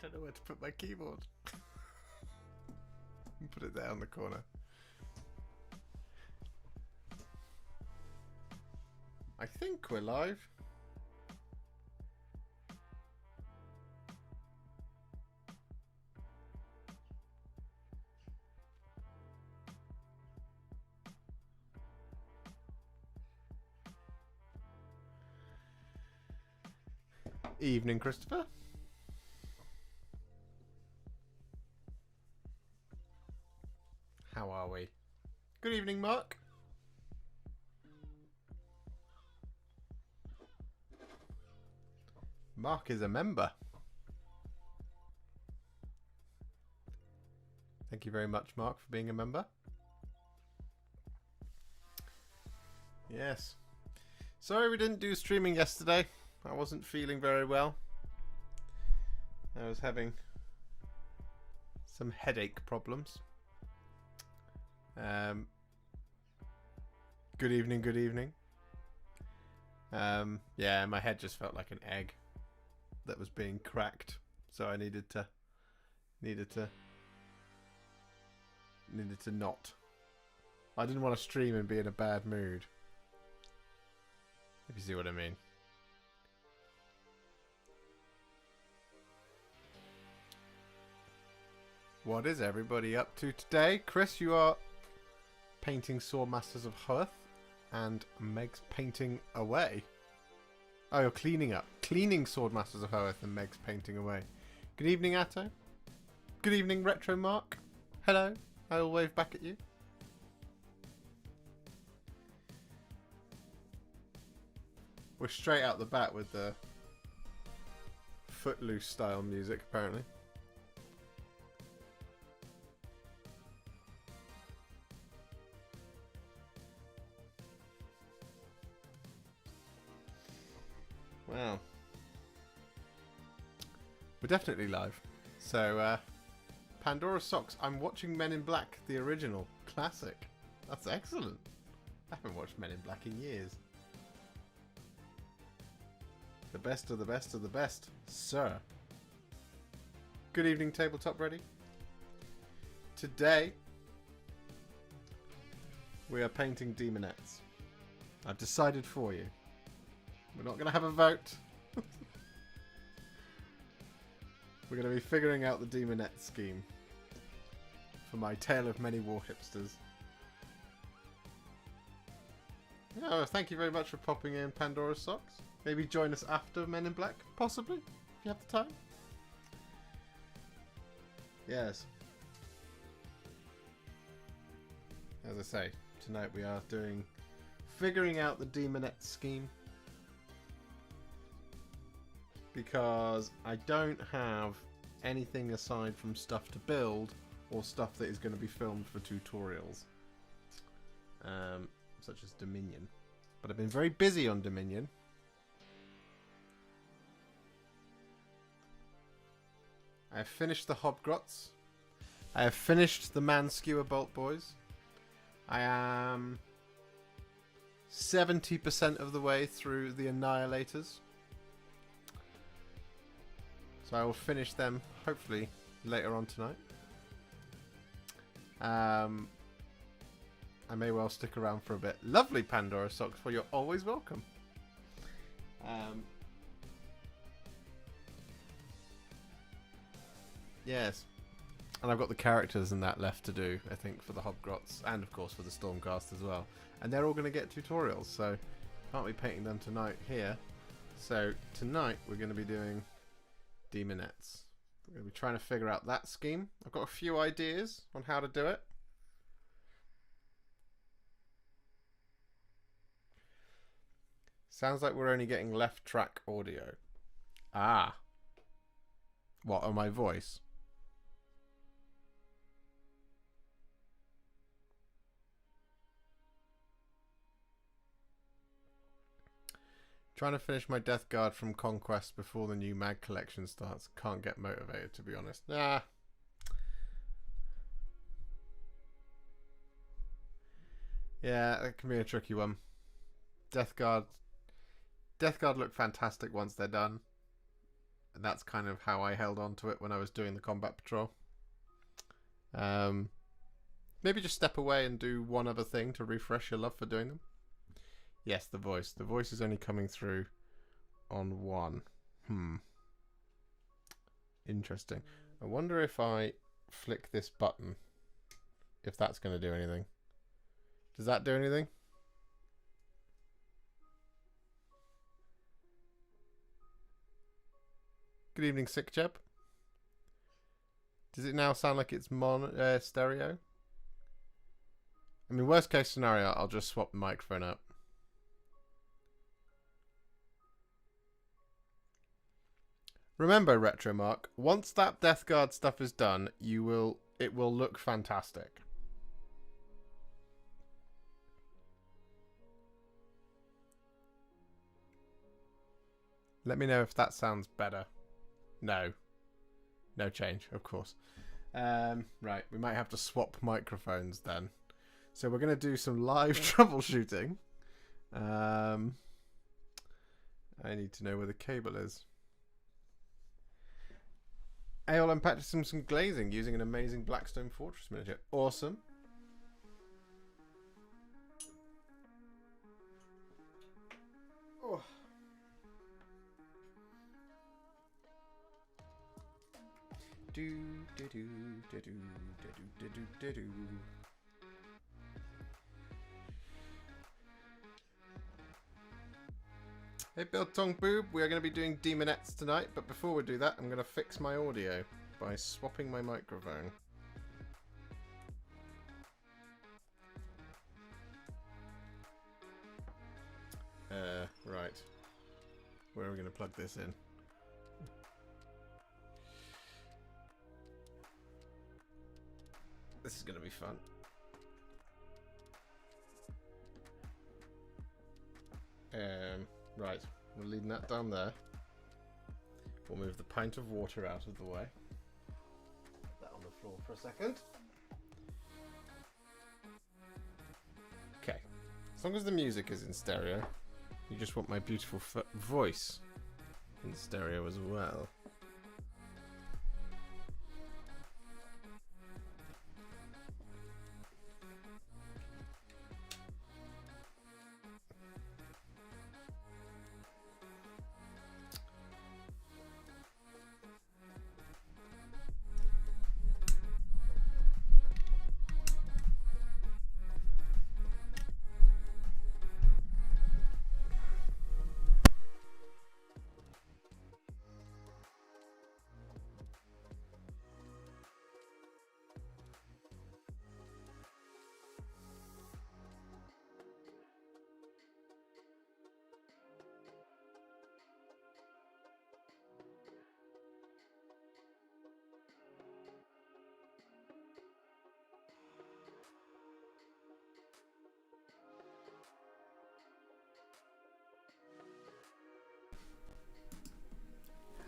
don't know where to put my keyboard. Put it there on the corner. I think we're live. Evening, Christopher. How are we? Good evening, Mark. Mark is a member. Thank you very much, Mark, for being a member. Yes. Sorry we didn't do streaming yesterday. I wasn't feeling very well. I was having some headache problems. Good evening, good evening. Yeah, my head just felt like an egg that was being cracked, so I needed to not. I didn't want to stream and be in a bad mood. If you see what I mean. What is everybody up to today? Chris, you are painting Sword Masters of Hearth, and Meg's painting away. Oh, you're cleaning up. Cleaning Sword Masters of Hearth and Meg's painting away. Good evening, Atto. Good evening, Retro Mark. Hello. I'll wave back at you. We're straight out the bat with the Footloose style music, apparently. Wow. We're definitely live. So, Pandora Socks. I'm watching Men in Black, the original. Classic. That's excellent. I haven't watched Men in Black in years. The best of the best of the best, sir. Good evening, Tabletop Ready. Today, we are painting Demonets. I've decided for you. We're not going to have a vote. We're going to be figuring out the Demonet scheme for my Tale of Many Warhipsters. Oh, thank you very much for popping in, Pandora's Socks. Maybe join us after Men in Black, possibly, if you have the time. Yes. As I say, tonight we are figuring out the Demonet scheme. Because I don't have anything aside from stuff to build or stuff that is going to be filmed for tutorials. Such as Dominion. But I've been very busy on Dominion. I have finished the Hobgrots. I have finished the Man-Skewer Bolt Boys. I am 70% of the way through the Annihilators. So I will finish them, hopefully, later on tonight. I may well stick around for a bit. Lovely Pandora Socks, for you're always welcome. Yes. And I've got the characters and that left to do, I think, for the Hobgrots. And, of course, for the Stormcast as well. And they're all going to get tutorials, so can't be painting them tonight here. So tonight we're going to be doing Demonets. We're going to be trying to figure out that scheme. I've got a few ideas on how to do it. Sounds like we're only getting left track audio. Ah. What, on my voice? Trying to finish my Death Guard from Conquest before the new mag collection starts. Can't get motivated, to be honest. Nah. Yeah, that can be a tricky one. Death Guard look fantastic once they're done. that's kind of how I held on to it when I was doing the combat patrol. Maybe just step away and do one other thing to refresh your love for doing them. Yes, the voice. The voice is only coming through on one. Interesting. I wonder if I flick this button, if that's going to do anything. Does that do anything? Good evening, Sick Chap. Does it now sound like it's stereo? I mean, worst case scenario, I'll just swap the microphone up. Remember, Retromark, once that Death Guard stuff is done, it will look fantastic. Let me know if that sounds better. No change, of course. Right, we might have to swap microphones then. So we're going to do some live troubleshooting. I need to know where the cable is. Aeol, I'm practicing some glazing using an amazing Blackstone Fortress miniature. Awesome. Oh. Hey Biltong Boob, we are going to be doing Demonets tonight, but before we do that, I'm going to fix my audio by swapping my microphone. Right. Where are we going to plug this in? This is going to be fun. Right, we're leaving that down there. We'll move the pint of water out of the way. Put that on the floor for a second. Okay, as long as the music is in stereo, you just want my beautiful voice in stereo as well.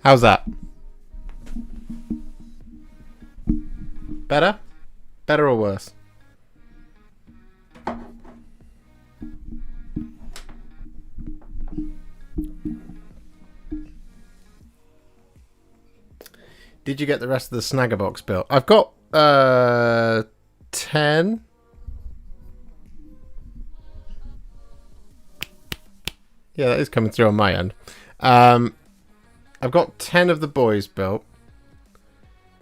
How's that? Better? Better or worse? Did you get the rest of the Snagger box built? I've got 10. Yeah, that is coming through on my end. I've got 10 of the boys built.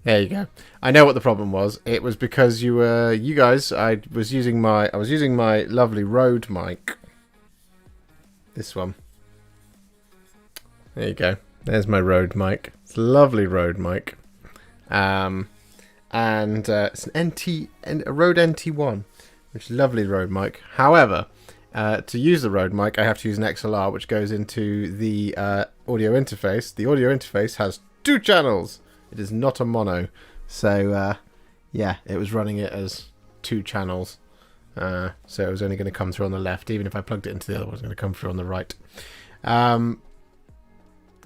There you go. I know what the problem was. It was because you guys. I was using my lovely Rode mic. This one. There you go. There's my Rode mic. It's a lovely Rode mic. And it's a Rode NT1, which is a lovely Rode mic. However, to use the Rode mic, I have to use an XLR, which goes into the audio interface. The audio interface has 2 channels. It is not a mono. So, yeah, it was running it as 2 channels. So it was only going to come through on the left. Even if I plugged it into the other one, it was going to come through on the right.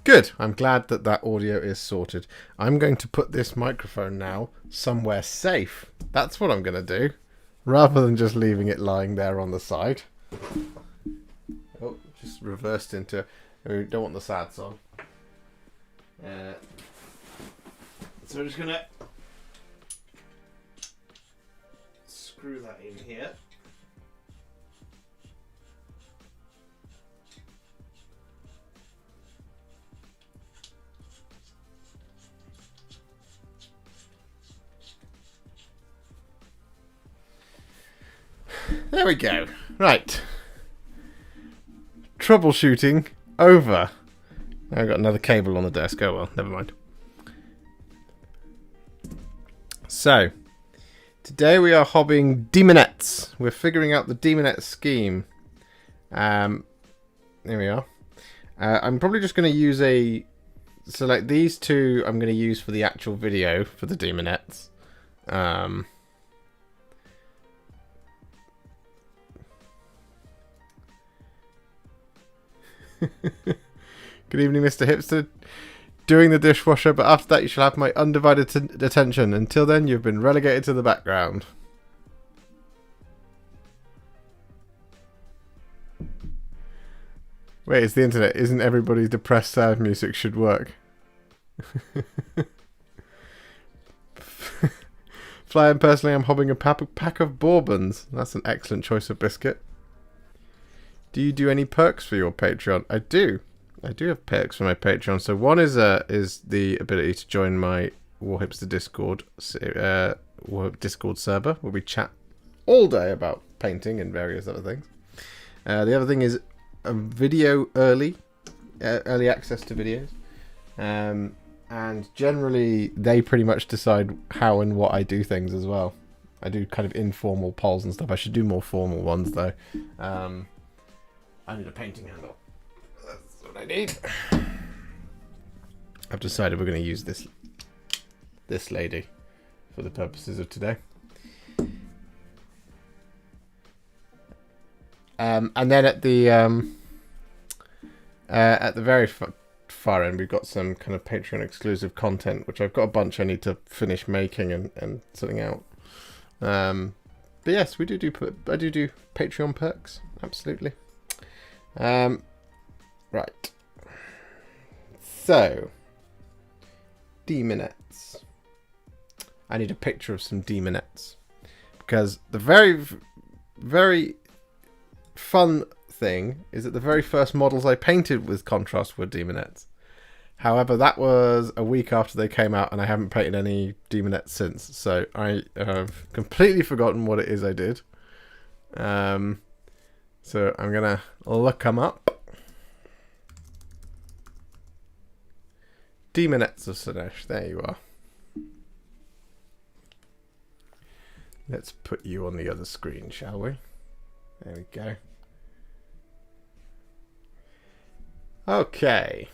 Good. I'm glad that that audio is sorted. I'm going to put this microphone now somewhere safe. That's what I'm going to do. Rather than just leaving it lying there on the side. Oh, just reversed into... We don't want the sad song. So we're just gonna screw that in here. There we go. Right. Troubleshooting over. I've got another cable on the desk. Oh well, never mind. So, today we are hobbying Demonets. We're figuring out the Demonet scheme. There we are. I'm probably just going to use so like these two I'm going to use for the actual video for the Demonets. Good evening, Mr. Hipster. Doing the dishwasher, but after that you shall have my undivided attention. Until then, you've been relegated to the background. Wait, it's the internet. Isn't everybody's depressed sad music should work? Fly and personally, I'm hobbing a pack of bourbons. That's an excellent choice of biscuit. Do you do any perks for your Patreon? I do. I do have perks for my Patreon. So one is the ability to join my Warhipster Discord server, where we chat all day about painting and various other things. The other thing is a video early access to videos, and generally they pretty much decide how and what I do things as well. I do kind of informal polls and stuff. I should do more formal ones though. I need a painting handle. That's what I need. I've decided we're going to use this lady for the purposes of today. And then at the very far end, we've got some kind of Patreon exclusive content, which I've got a bunch I need to finish making and sorting out. But yes, I do Patreon perks, absolutely. Right. So, Demonets. I need a picture of some Demonets, because the very, very fun thing is that the very first models I painted with contrast were Demonets. However, that was a week after they came out, and I haven't painted any Demonets since. So I have completely forgotten what it is I did. So I'm gonna look them up. Demonets of Sinesh, there you are. Let's put you on the other screen, shall we? There we go. Okay.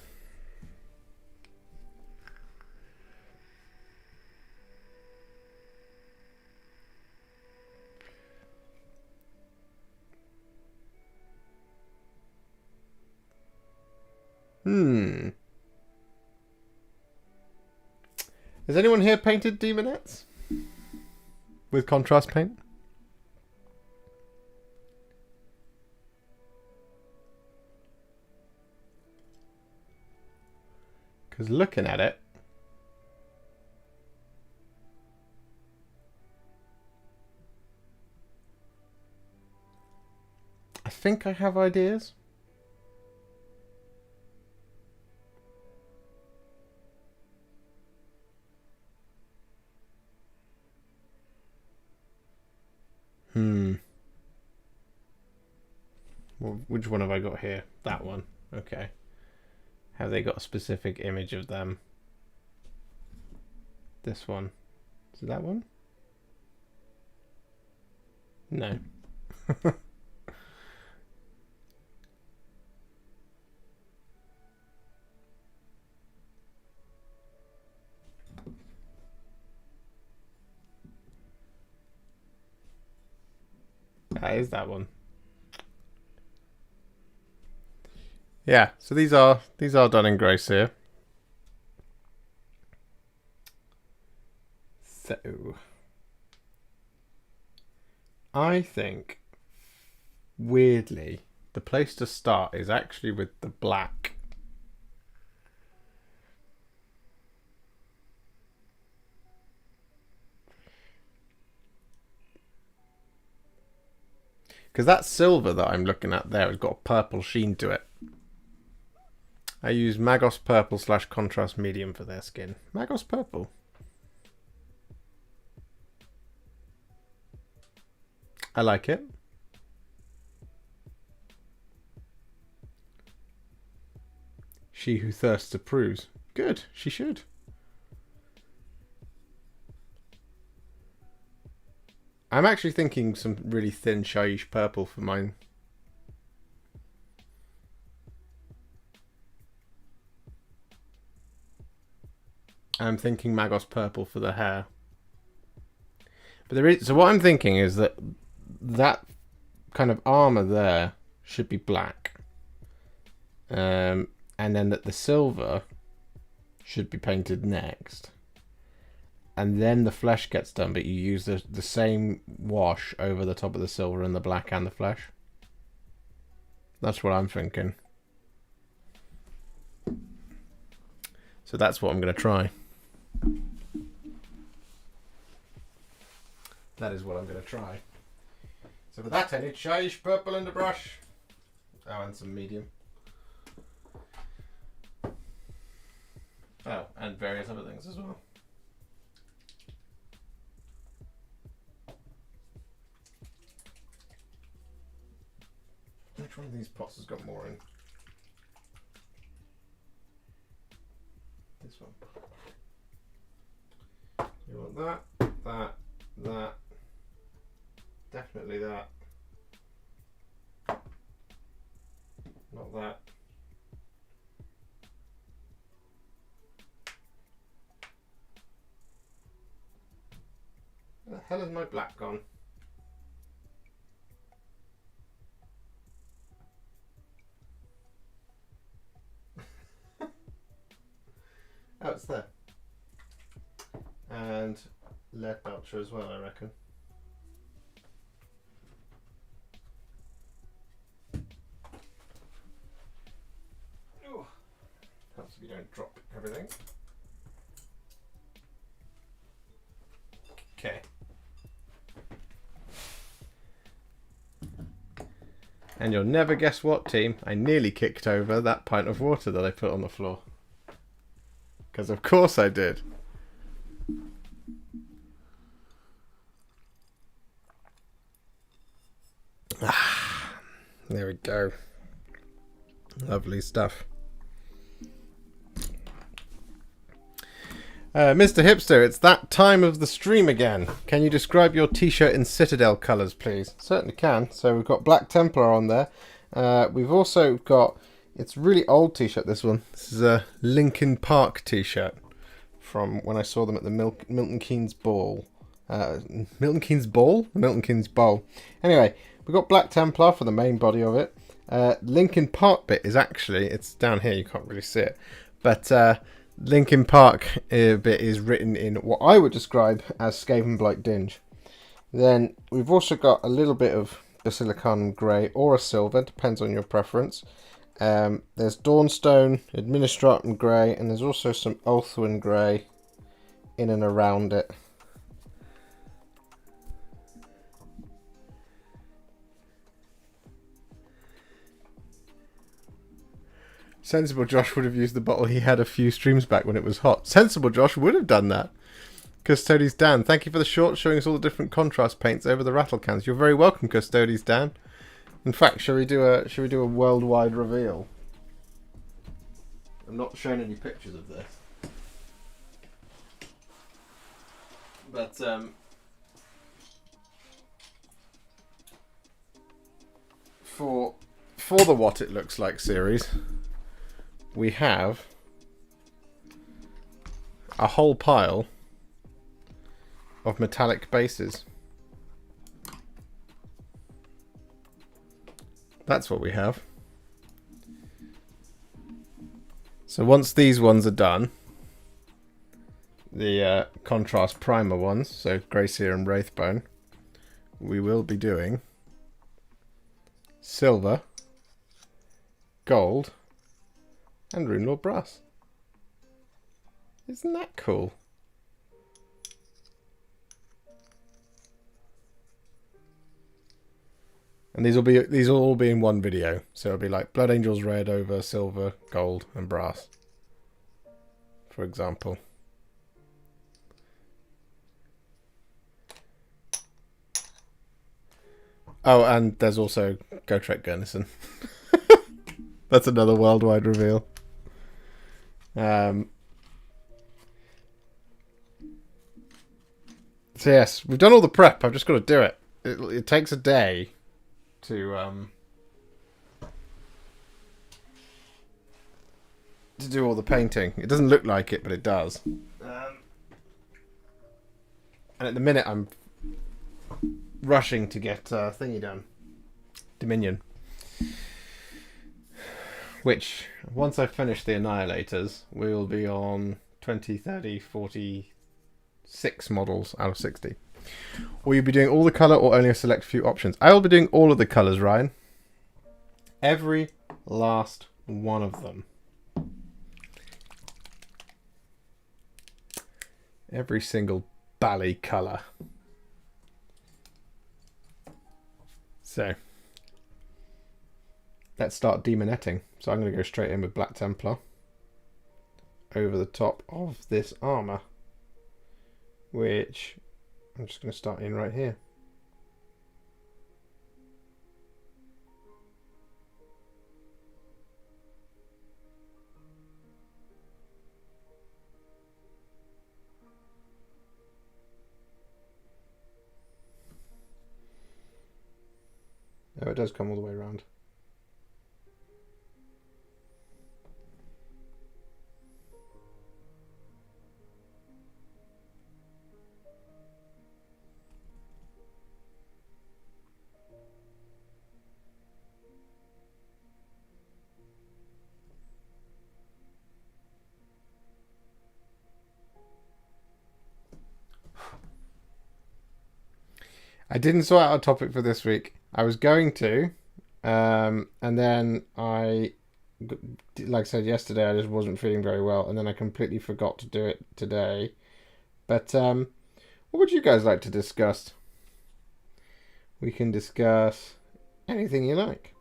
Has anyone here painted Demonets with contrast paint? Because looking at it, I think I have ideas. Well, which one have I got here? That one. Okay. Have they got a specific image of them? This one. Is it that one? No. That is that one. Yeah, so these are done in grace here. So I think weirdly the place to start is actually with the black. Because that silver that I'm looking at there has got a purple sheen to it. I use Magos Purple / Contrast Medium for their skin. Magos Purple. I like it. She who thirsts approves. Good, she should. I'm actually thinking some really thin shyish purple for mine. I'm thinking Magos Purple for the hair. But there is, so what I'm thinking is that that kind of armor there should be black. And then that the silver should be painted next. And then the flesh gets done, but you use the same wash over the top of the silver and the black and the flesh. That's what I'm thinking. So that's what I'm going to try. That is what I'm going to try. So for that I need shyish purple and a brush. Oh, and some medium. Oh, and various other things as well. Which one of these pots has got more in? This one. You want that, that. Definitely that. Not that. Where the hell is my black gone? Oh, it's there. And lead belcher as well, I reckon. Oh, helps if you don't drop everything. Okay. And you'll never guess what, team. I nearly kicked over that pint of water that I put on the floor. Because of course I did. There we go. Lovely stuff. Mr. Hipster, it's that time of the stream again. Can you describe your t-shirt in Citadel colours, please? Certainly can. So we've got Black Templar on there. We've also got... It's a really old t-shirt, this one. This is a Linkin Park t-shirt from when I saw them at the Milton Keynes Ball. Milton Keynes Ball? Milton Keynes Bowl. Anyway, we've got Black Templar for the main body of it. Linkin Park bit is actually... It's down here, you can't really see it. But Linkin Park bit is written in what I would describe as Skaven Blight Dinge. Then we've also got a little bit of Basilicon Grey or a silver, depends on your preference. There's Dawnstone, Administratum Grey, and there's also some Ulthuan Grey in and around it. Sensible Josh would have used the bottle he had a few streams back when it was hot. Sensible Josh would have done that. Custodes Dan, thank you for the short showing us all the different contrast paints over the rattle cans. You're very welcome, Custodes Dan. In fact, shall we do a worldwide reveal? I'm not showing any pictures of this, but for the What It Looks Like series, we have a whole pile of metallic bases. That's what we have. So once these ones are done, the contrast primer ones, so Greyseer and Wraithbone, we will be doing silver, gold, and Runelord brass. Isn't that cool? And these will all be in one video. So it'll be like Blood Angels red over silver, gold, and brass, for example. Oh, and there's also Gotrek Gunnison. That's another worldwide reveal. So yes, we've done all the prep. I've just got to do it. It takes a day to do all the painting. It doesn't look like it, but it does. And at the minute, I'm rushing to get thingy done. Dominion. Which, once I finish the Annihilators, we will be on 20, 30, 46 models out of 60. Will you be doing all the colour or only a select few options? I will be doing all of the colours, Ryan. Every last one of them. Every single bally colour. So, let's start demonetting. So I'm going to go straight in with Black Templar over the top of this armour, which I'm just going to start in right here. Oh, it does come all the way around. I didn't sort out a topic for this week. I was going to, and then like I said yesterday, I just wasn't feeling very well, and then I completely forgot to do it today. But what would you guys like to discuss? We can discuss anything you like.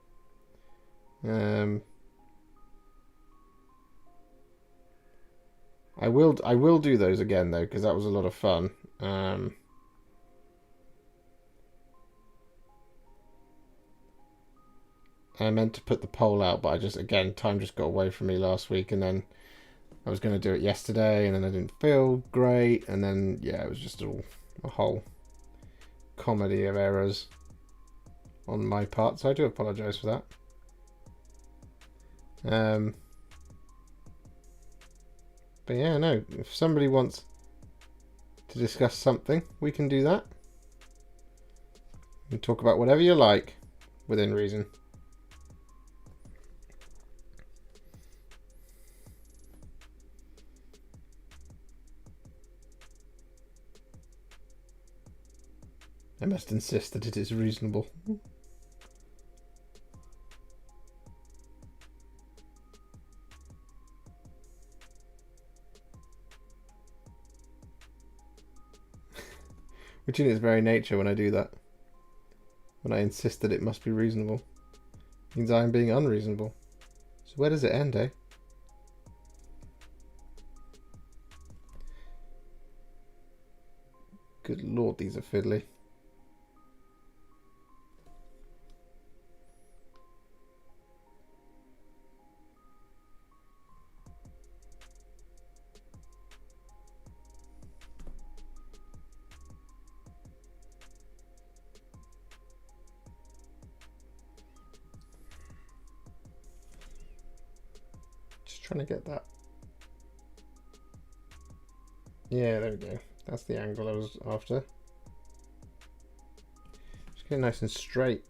I will do those again though, because that was a lot of fun. I meant to put the poll out, but time just got away from me last week, and then I was going to do it yesterday, and then I didn't feel great, and then, yeah, it was just a whole comedy of errors on my part, so I do apologise for that. But yeah, no, if somebody wants to discuss something, we can do that. We can talk about whatever you like, within reason. I must insist that it is reasonable. Which in its very nature when I do that. When I insist that it must be reasonable. Means I am being unreasonable. So where does it end, eh? Good lord, these are fiddly. Trying to get that. Yeah, there we go. That's the angle I was after. Just get nice and straight.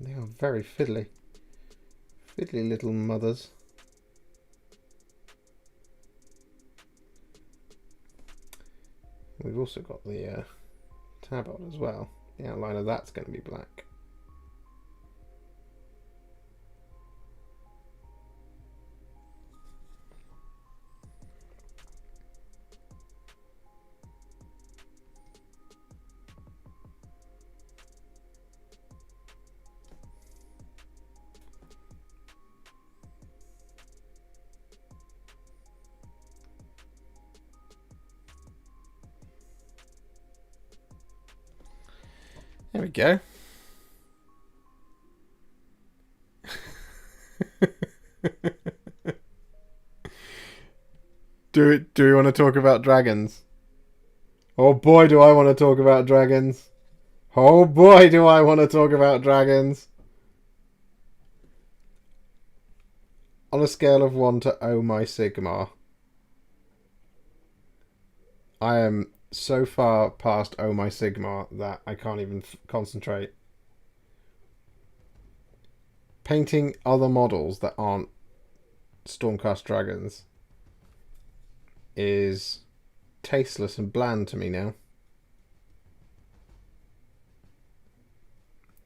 They are very fiddly. Fiddly little mothers. We've also got the tab on as well. The outline of that's going to be black. There we go. Do we want to talk about dragons? Oh boy, do I want to talk about dragons. Oh boy, do I want to talk about dragons. On a scale of 1 to oh my Sigmar, I am so far past oh my Sigmar that I can't even concentrate. Painting other models that aren't Stormcast dragons is tasteless and bland to me now.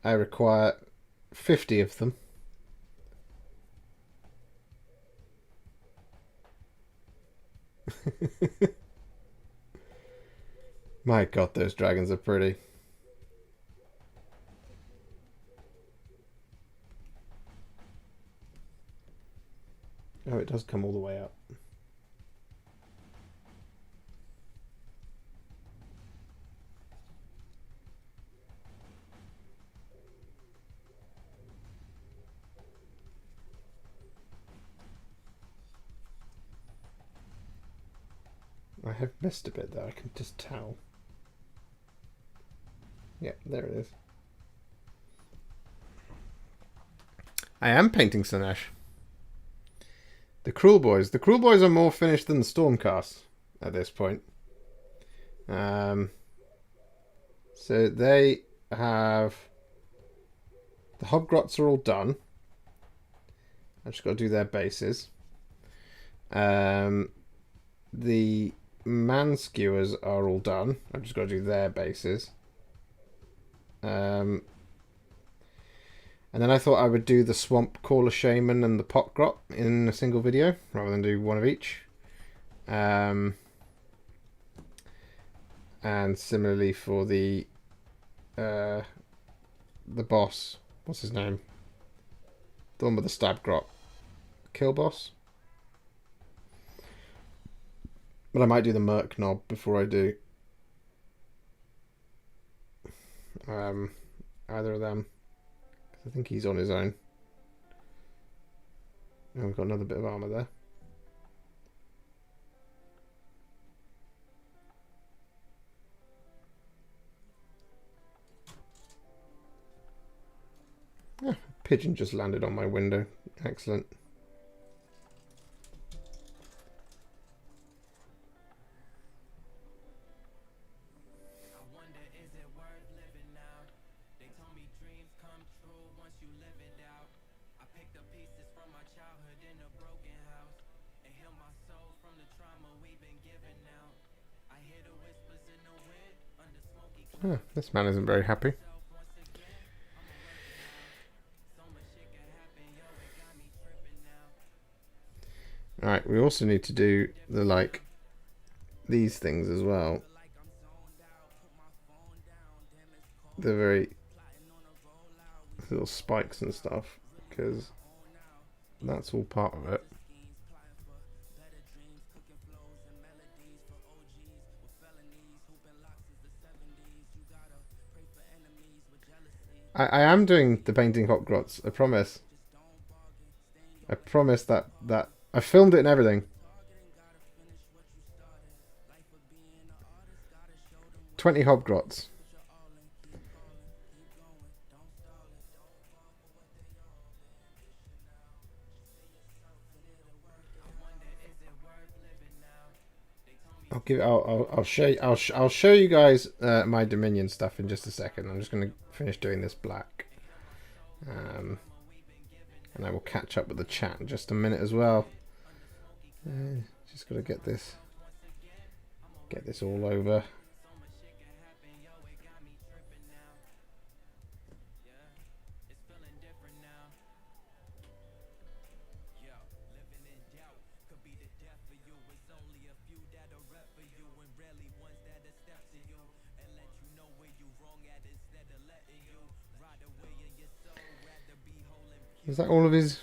I require 50 of them. My god, those dragons are pretty. Oh, it does come all the way up. I have missed a bit there, I can just tell. Yeah, there it is. I am painting Slanesh. The Cruel Boys. The Cruel Boys are more finished than the Stormcast at this point. So they have... The Hobgrots are all done. I've just got to do their bases. The Man-Skewers are all done. I've just got to do their bases. And then I thought I would do the Swamp Caller Shaman and the Potgrot in a single video, rather than do one of each. And similarly for the boss, what's his name? The one with the Stab Grot. Kill Boss? But I might do the Merc Knob before I do either of them. I think he's on his own. And we've got another bit of armour there. Ah, pigeon just landed on my window. Excellent. Oh, this man isn't very happy. Alright, we also need to do the, these things as well. The very little spikes and stuff, because that's all part of it. I am doing the painting Hobgrots, I promise. I promise that I filmed it and everything. 20 Hobgrots. I'll show you guys my Dominion stuff in just a second. I'm just going to finish doing this black, and I will catch up with the chat in just a minute as well. Just got to get this all over. Is that all of his,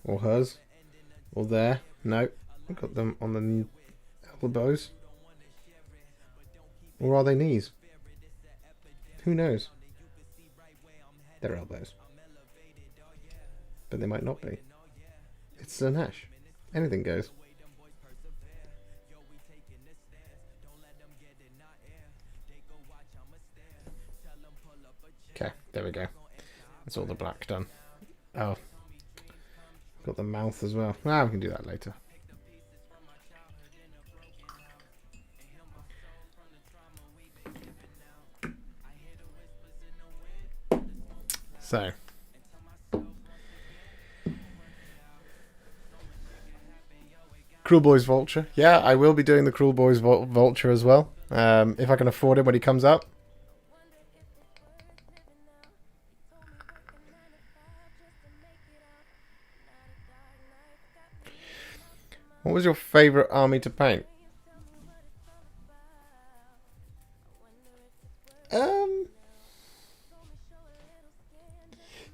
or hers, or there? No, I've got them on the elbows, or are they knees? Who knows? their elbows. But they might not be. It's Slanesh. Anything goes. Okay, there we go. That's all the black done. Oh. Got the mouth as well. Ah, we can do that later. So. Cruel Boys Vulture. Yeah, I will be doing the Cruel Boys Vulture as well. If I can afford him when he comes out. What was your favourite army to paint?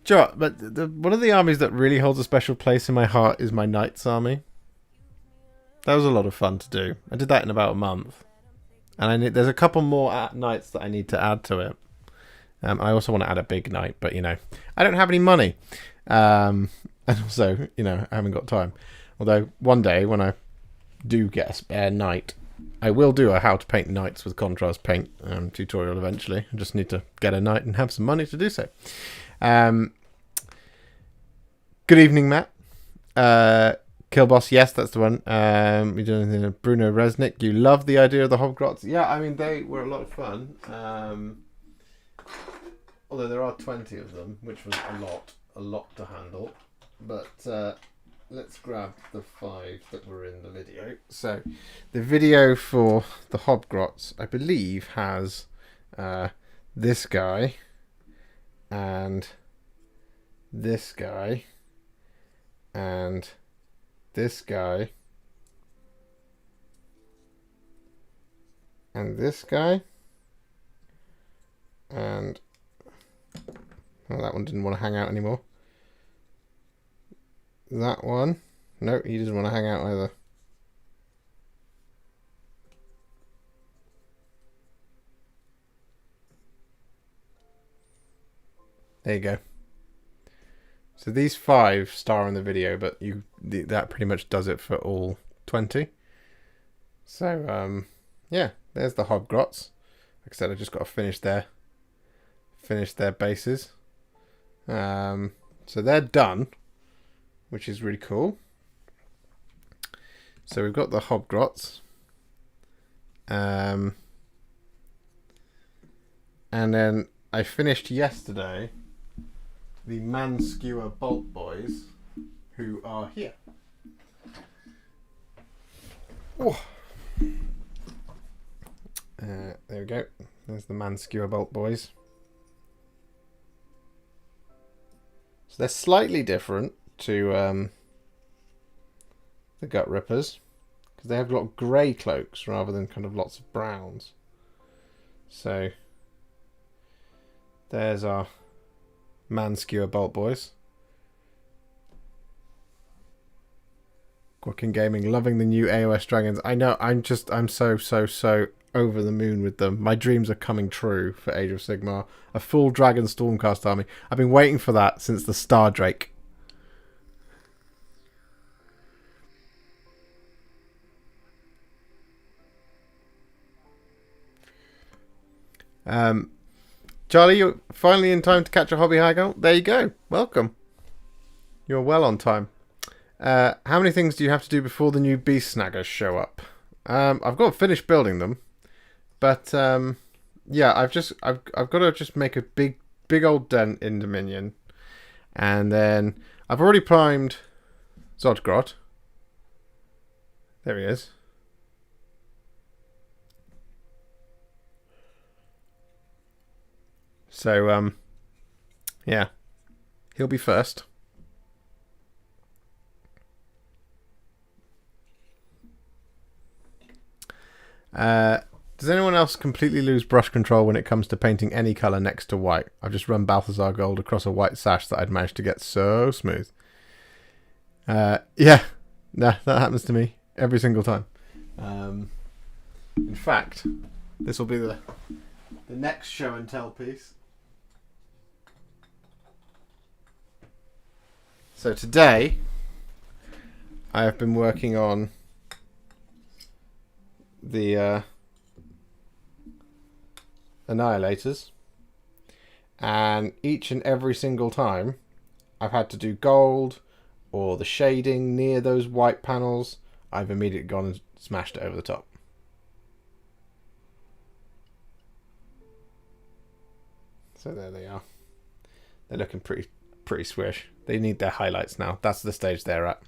Sure, but one of the armies that really holds a special place in my heart is my Knights army. That was a lot of fun to do. I did that in about a month. And there's a couple more Knights that I need to add to it. I also want to add a big Knight, but, you know, I don't have any money. And also, you know, I haven't got time. Although, one day, when I do get a spare Knight, I will do a how to paint Knights with contrast paint tutorial eventually. I just need to get a Knight and have some money to do so. Good evening, Matt. Killboss, yes, that's the one. We do anything with Bruno Resnick. You love the idea of the Hobgrots. Yeah, I mean, they were a lot of fun. Although there are 20 of them, which was a lot to handle. But let's grab the 5 that were in the video. So, the video for the Hobgrots, I believe, has this guy and this guy and this guy and this guy and that one didn't want to hang out anymore. That one, no, he doesn't want to hang out either. There you go. So these 5 star in the video, but that pretty much does it for all 20. So yeah, there's the Hobgrots. Like I said, I just got to finish their bases. So they're done, which is really cool. So we've got the Hobgrots. And then I finished yesterday the Man-Skewer Bolt Boys, who are here. Oh. There we go. There's the Man-Skewer Bolt Boys. So they're slightly different to the Gut Rippers, because they have a lot of grey cloaks rather than kind of lots of browns. So there's our Man-Skewer Bolt Boys. Quacking Gaming, loving the new AOS dragons. I know, I'm so over the moon with them. My dreams are coming true for Age of Sigmar. A full Dragon Stormcast army. I've been waiting for that since the Star Drake. Charlie, you're finally in time to catch a hobby hangout. There you go. Welcome. You're well on time. How many things do you have to do before the new beast snaggers show up? I've got to finish building them, but yeah, I've got to just make a big old dent in Dominion, and then I've already primed Zodgrot. There he is. So yeah, he'll be first. Does anyone else completely lose brush control when it comes to painting any colour next to white? I've just run Balthazar Gold across a white sash that I'd managed to get so smooth. Yeah, nah, that happens to me every single time. In fact, this will be the next show and tell piece. So today, I have been working on the Annihilators, and each and every single time I've had to do gold or the shading near those white panels, I've immediately gone and smashed it over the top. So there they are. They're looking pretty swish. They need their highlights now. That's the stage they're at.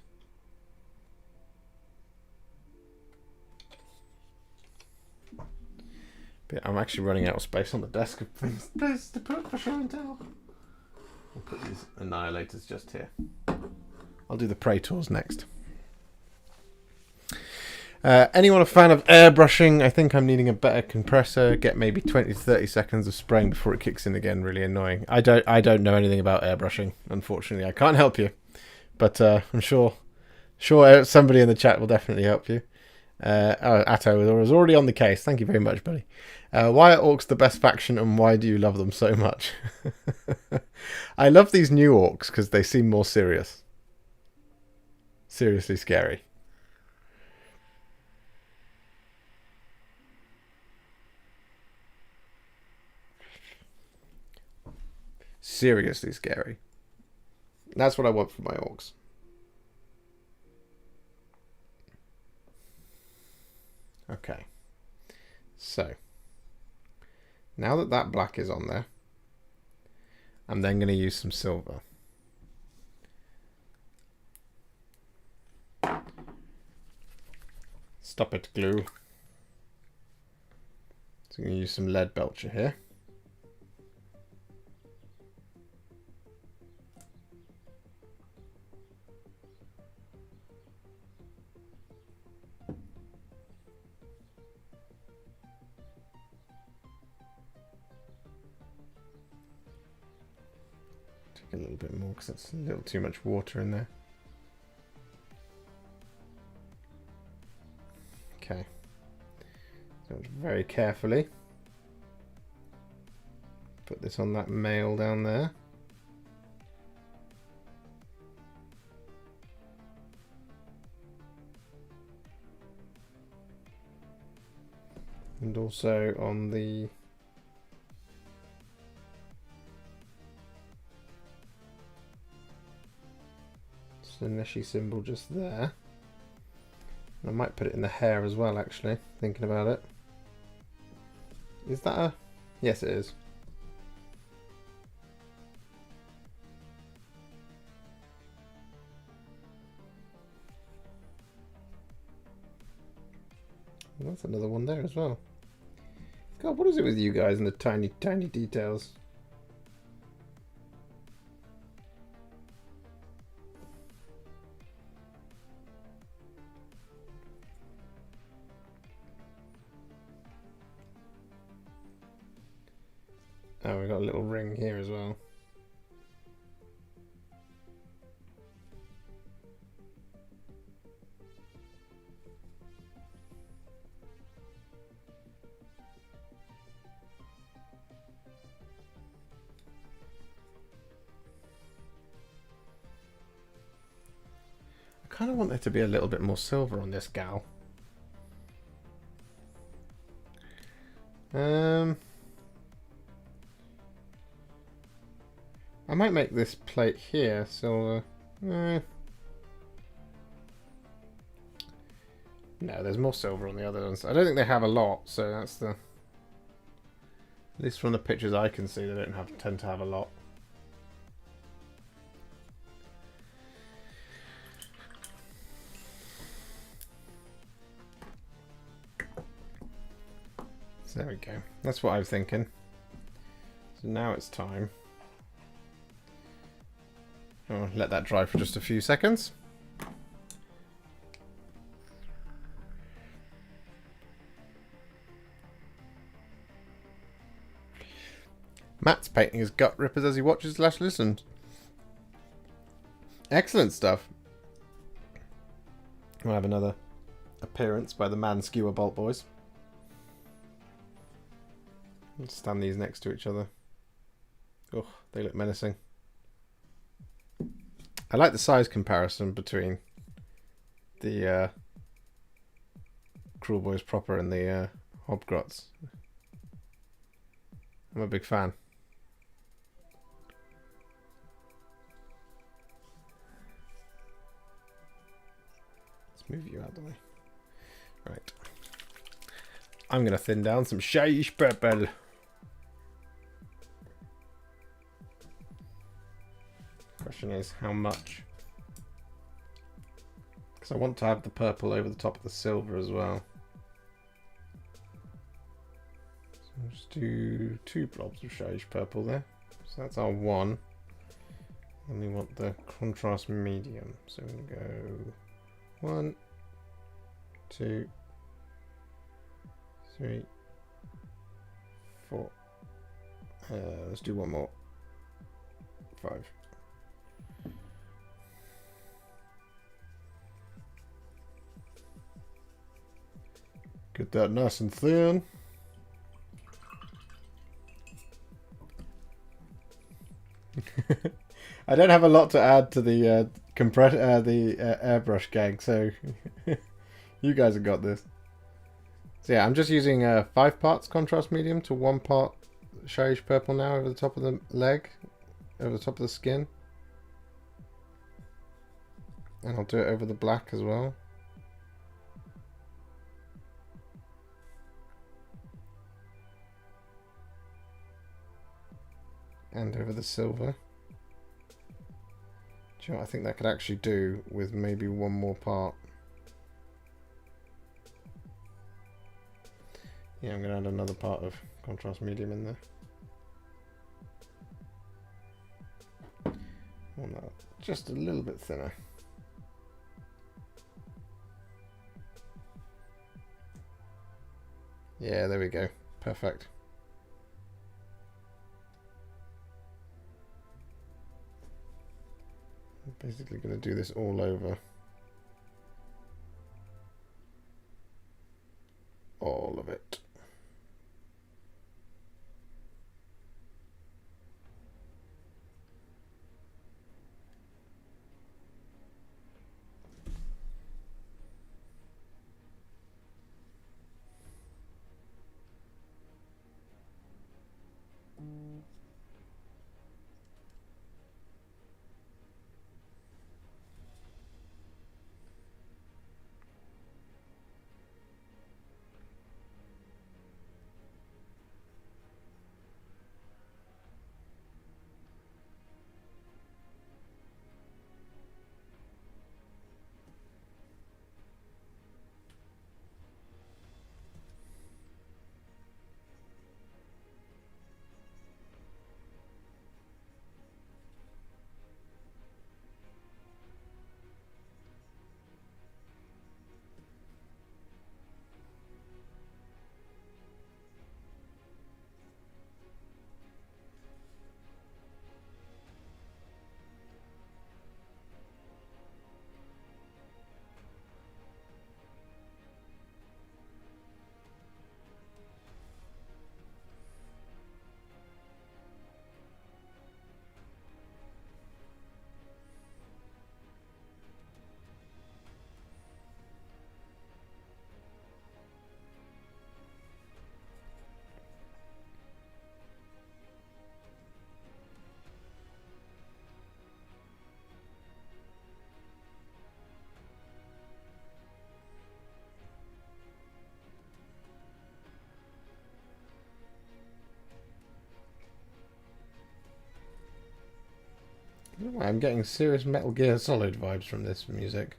But I'm actually running out of space on the desk of things to put for show and tell. I'll put these Annihilators just here. I'll do the Praetors next. Anyone a fan of airbrushing? I think I'm needing a better compressor. Get maybe 20 to 30 seconds of spraying before it kicks in again. Really annoying. I don't know anything about airbrushing. Unfortunately, I can't help you. But I'm sure somebody in the chat will definitely help you. Atto is already on the case. Thank you very much, buddy. Why are orcs the best faction, and why do you love them so much? I love these new orcs because they seem more serious. Seriously scary. Seriously scary. That's what I want for my orcs. Okay. So, now that that black is on there, I'm then going to use some silver. Stop it, glue. So I'm going to use some lead belcher here. A little bit more because that's a little too much water in there. Okay, so very carefully put this on that male down there. And also on the Slaneshi symbol just there. I might put it in the hair as well, actually, thinking about it. Is that a... Yes, it is. And that's another one there as well. God, what is it with you guys and the tiny, tiny details? Oh, we've got a little ring here as well. I kind of want there to be a little bit more silver on this gal. I might make this plate here silver. No, there's more silver on the other ones. I don't think they have a lot, so that's the... At least from the pictures I can see, they don't tend to have a lot. So there we go. That's what I was thinking. So now it's time. I'll let that dry for just a few seconds. Matt's painting his gut rippers as he watches / listens. Excellent stuff. We'll have another appearance by the Man Skewer Bolt Boys. Let's stand these next to each other. Oh, they look menacing. I like the size comparison between the Cruel Boys proper and the Hobgrots. I'm a big fan. Let's move you out of the way. Right. I'm going to thin down some shyish purple. Question is, how much? Because I want to have the purple over the top of the silver as well. So I'll just do 2 blobs of shyish purple there. So that's our 1. And we want the contrast medium. So we're going to go 1, 2, 3, 4. Let's do one more. 5. Get that nice and thin. I don't have a lot to add to the airbrush gang, so you guys have got this. So yeah, I'm just using 5 parts contrast medium to 1 part shyish purple now over the top of the leg, over the top of the skin, and I'll do it over the black as well. And over the silver. Do you know what I think that could actually do with maybe 1 more part? Yeah, I'm going to add another part of contrast medium in there. Want that just a little bit thinner. Yeah, there we go. Perfect. I'm basically going to do this all over. All of it. I'm getting serious Metal Gear Solid vibes from this music.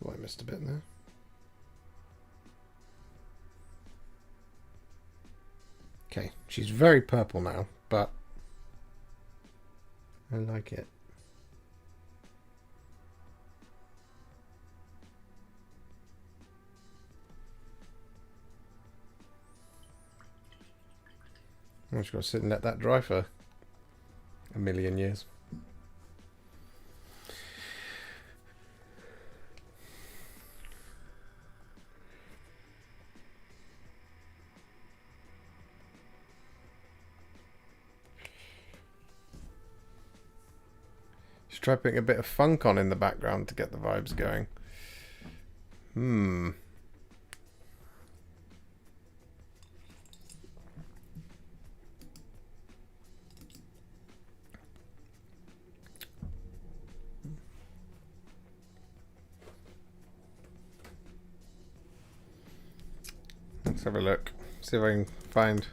Thought I missed a bit there. Okay, she's very purple now, but I like it. I'm just going to sit and let that dry for a million years. Just try putting a bit of funk on in the background to get the vibes going. Let's have a look. See if I can find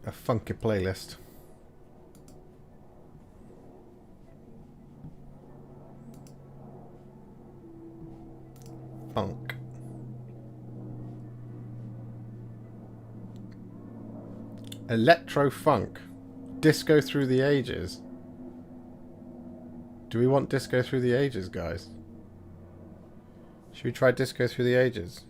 a funky playlist. Funk. Electro funk. Disco through the ages. Do we want disco through the ages, guys? Should we try disco through the ages?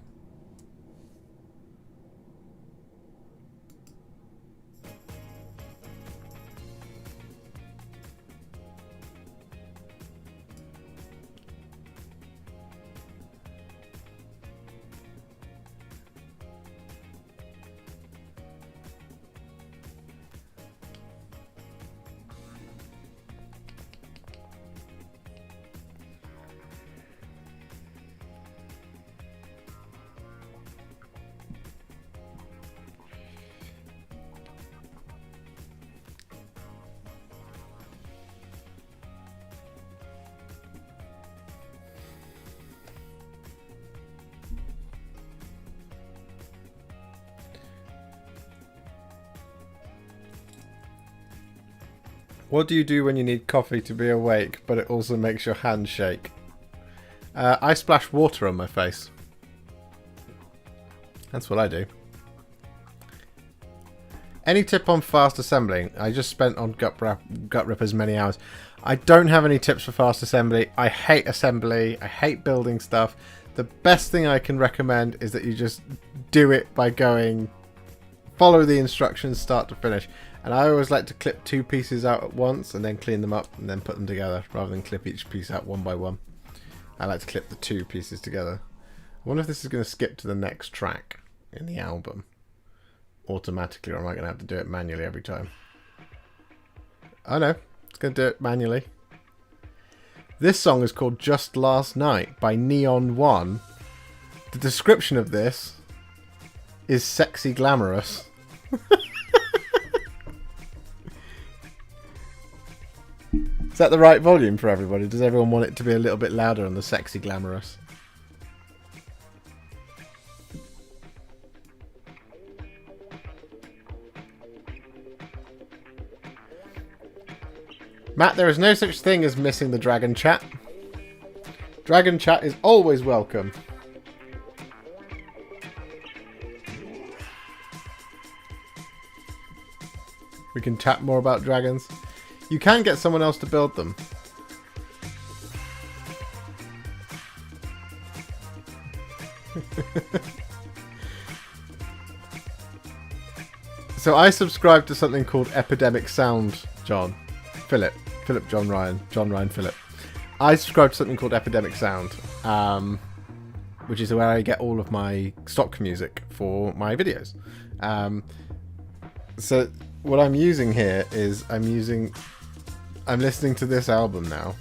What do you do when you need coffee to be awake, but it also makes your hands shake? I splash water on my face. That's what I do. Any tip on fast assembling? I just spent on gut rippers many hours. I don't have any tips for fast assembly. I hate assembly. I hate building stuff. The best thing I can recommend is that you just do it by going, follow the instructions start to finish. And I always like to clip two pieces out at once and then clean them up and then put them together rather than clip each piece out one by one. I like to clip the two pieces together. I wonder if this is going to skip to the next track in the album automatically, or am I going to have to do it manually every time? Oh no, it's going to do it manually. This song is called Just Last Night by Neon One. The description of this is sexy glamorous. Is that the right volume for everybody? Does everyone want it to be a little bit louder on the sexy glamorous? Matt, there is no such thing as missing the Dragon Chat. Dragon Chat is always welcome. We can chat more about dragons. You can get someone else to build them. So I subscribe to something called Epidemic Sound, Philip, John Ryan, Philip. I subscribe to something called Epidemic Sound, which is where I get all of my stock music for my videos. So what I'm using here is I'm listening to this album now.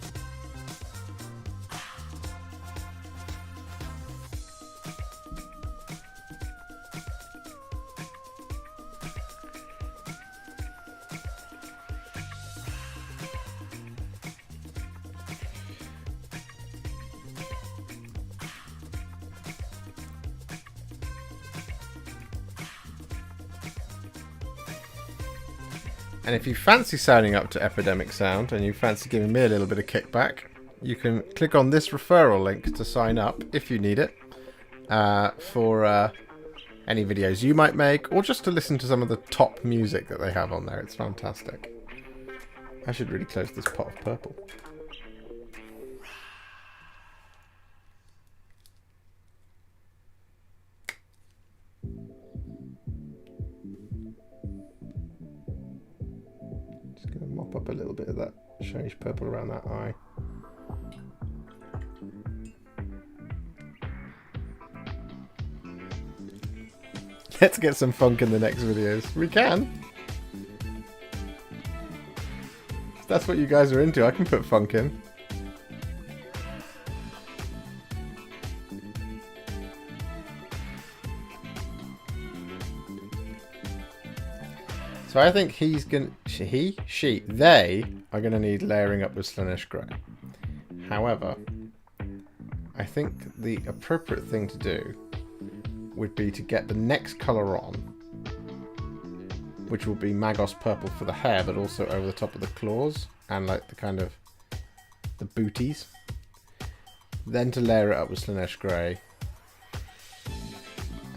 And if you fancy signing up to Epidemic Sound and you fancy giving me a little bit of kickback, you can click on this referral link to sign up if you need it for any videos you might make, or just to listen to some of the top music that they have on there. It's fantastic. I should really close this pot of purple. Just going to mop up a little bit of that shinish purple around that eye. Let's get some funk in the next videos. We can. If that's what you guys are into, I can put funk in. So I think he's gonna, they are gonna need layering up with Slaanesh Grey. However, I think the appropriate thing to do would be to get the next colour on, which will be Magos purple for the hair, but also over the top of the claws and like the kind of the booties. Then to layer it up with Slaanesh Grey.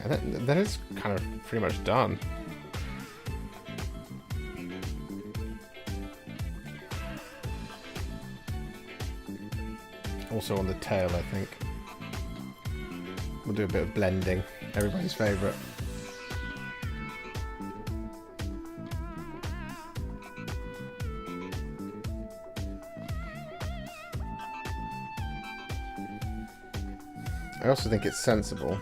And then it's kind of pretty much done. Also on the tail, I think. We'll do a bit of blending. Everybody's favourite. I also think it's sensible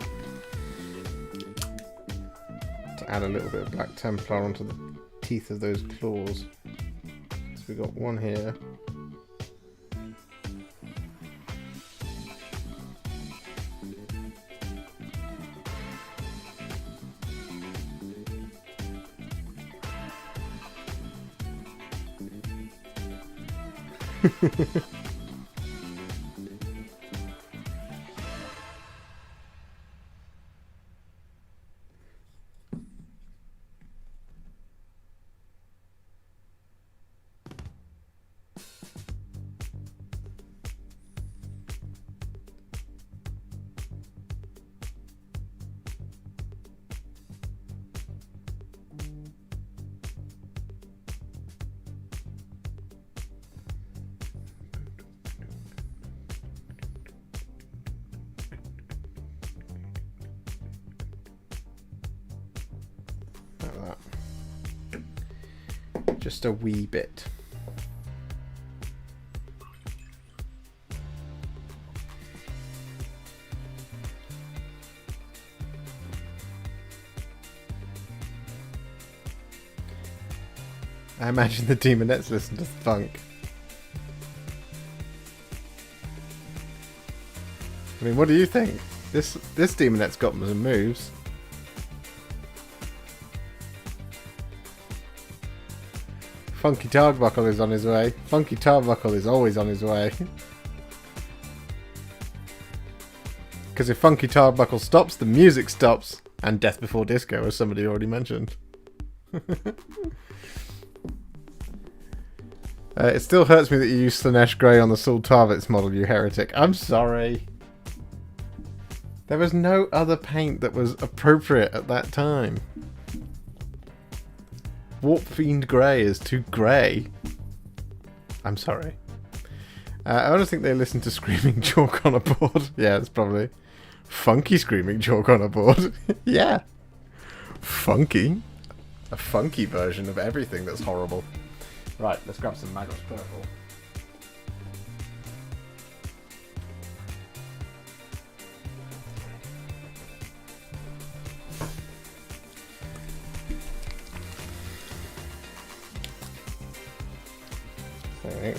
to add a little bit of black Templar onto the teeth of those claws. So we've got one here. Just a wee bit. I imagine the Demonets listen to funk. I mean, what do you think? This Demonet's got some moves. Funky Tarbuncle is on his way. Funky Tarbuncle is always on his way. Because if Funky Tarbuncle stops, the music stops. And Death Before Disco, as somebody already mentioned. It still hurts me that you used Slaanesh Grey on the Saul Tarvitz model, you heretic. I'm sorry. There was no other paint that was appropriate at that time. Warp Fiend Grey is too grey. I'm sorry. I don't think they listen to Screaming Chalk on a board. Yeah, it's probably funky Screaming Chalk on a board. Yeah. Funky. A funky version of everything that's horrible. Right, let's grab some Magos Purple.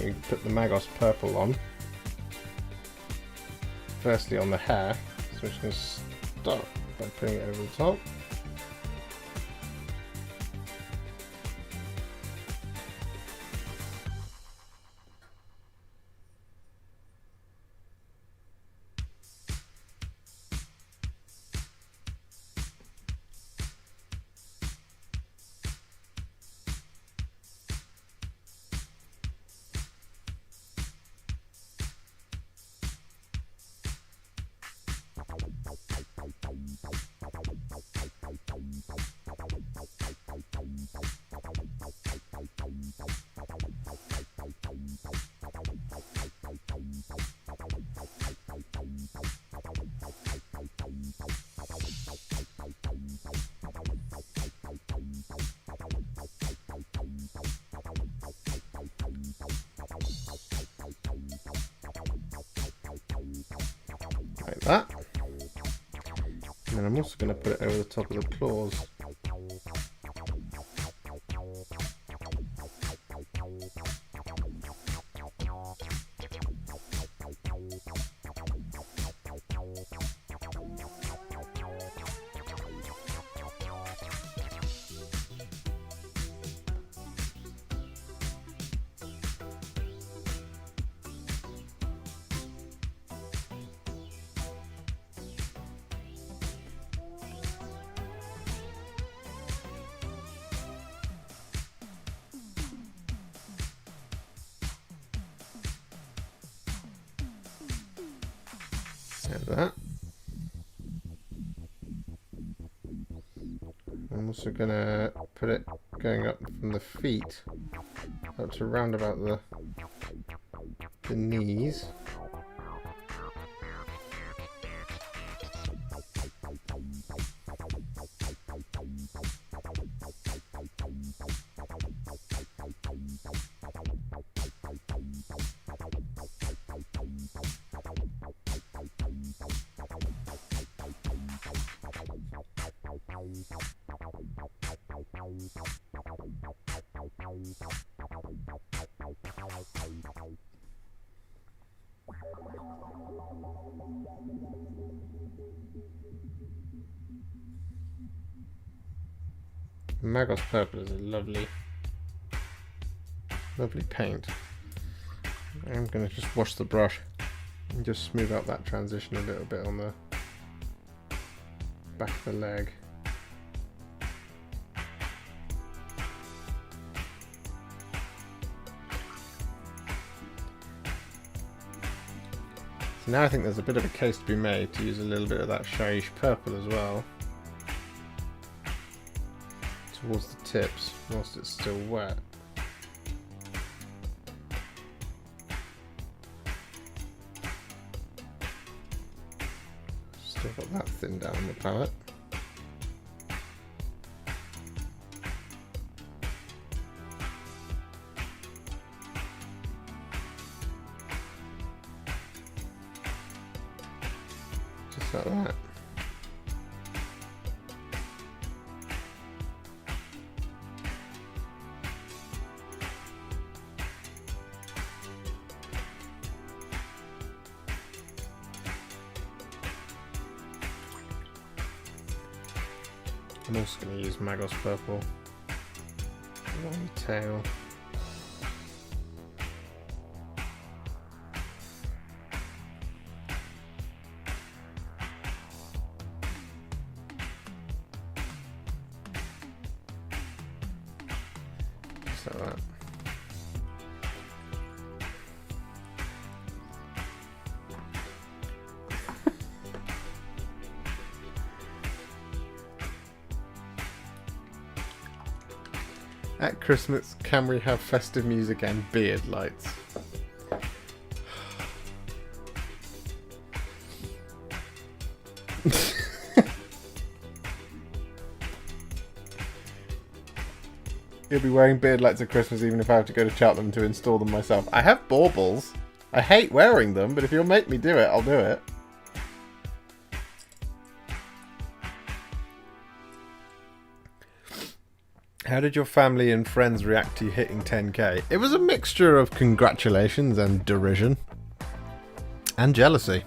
We put the Magos Purple on. Firstly on the hair, so we're just going to start by putting it over the top. like that. And then I'm also going to put it over the top of the claws. Like that. I'm also going to put it going up from the feet up to round about the knees. Magos Purple is a lovely paint. I'm going to just wash the brush and just smooth out that transition a little bit on the back of the leg. So now I think there's a bit of a case to be made to use a little bit of that Shaiish purple as well towards the tips whilst it's still wet. Still got that thin down on the palette. Just like that. I'm also going to use Magos Purple along the tail. Just like that. At Christmas, can we have festive music and beard lights? You'll be wearing beard lights at Christmas even if I have to go to Cheltenham to install them myself. I have baubles. I hate wearing them, but if you'll make me do it, I'll do it. How did your family and friends react to you hitting 10k? It was a mixture of congratulations and derision. And jealousy.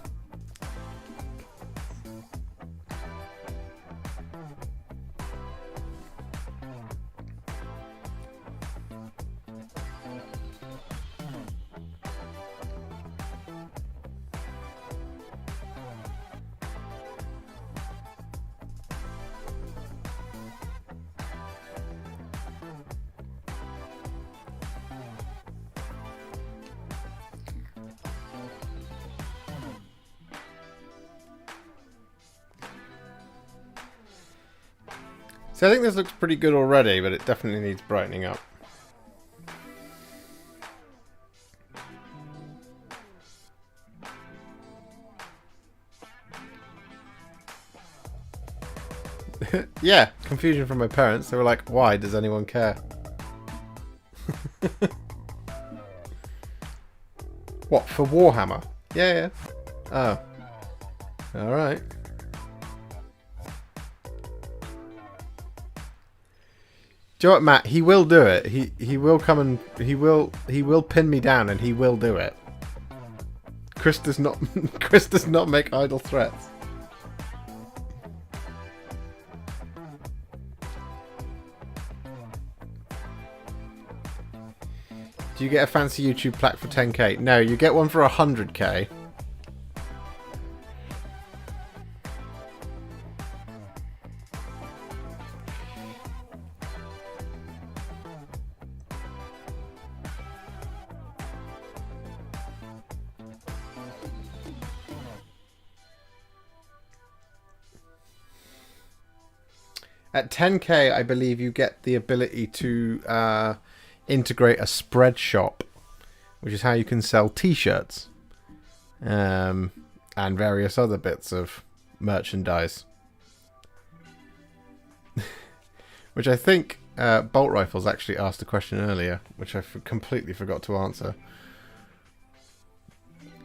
So I think this looks pretty good already, but it definitely needs brightening up. Yeah, confusion from my parents. They were like, why does anyone care? What, for Warhammer? Yeah, yeah. Oh. All right. Do you know what, Matt? He will do it. He will come and he will pin me down and he will do it. Chris does not Chris does not make idle threats. Do you get a fancy YouTube plaque for 10k? No, you get one for 100k. At 10k, I believe you get the ability to integrate a spread shop, which is how you can sell t-shirts and various other bits of merchandise. Which I think Bolt Rifles actually asked a question earlier, which I completely forgot to answer.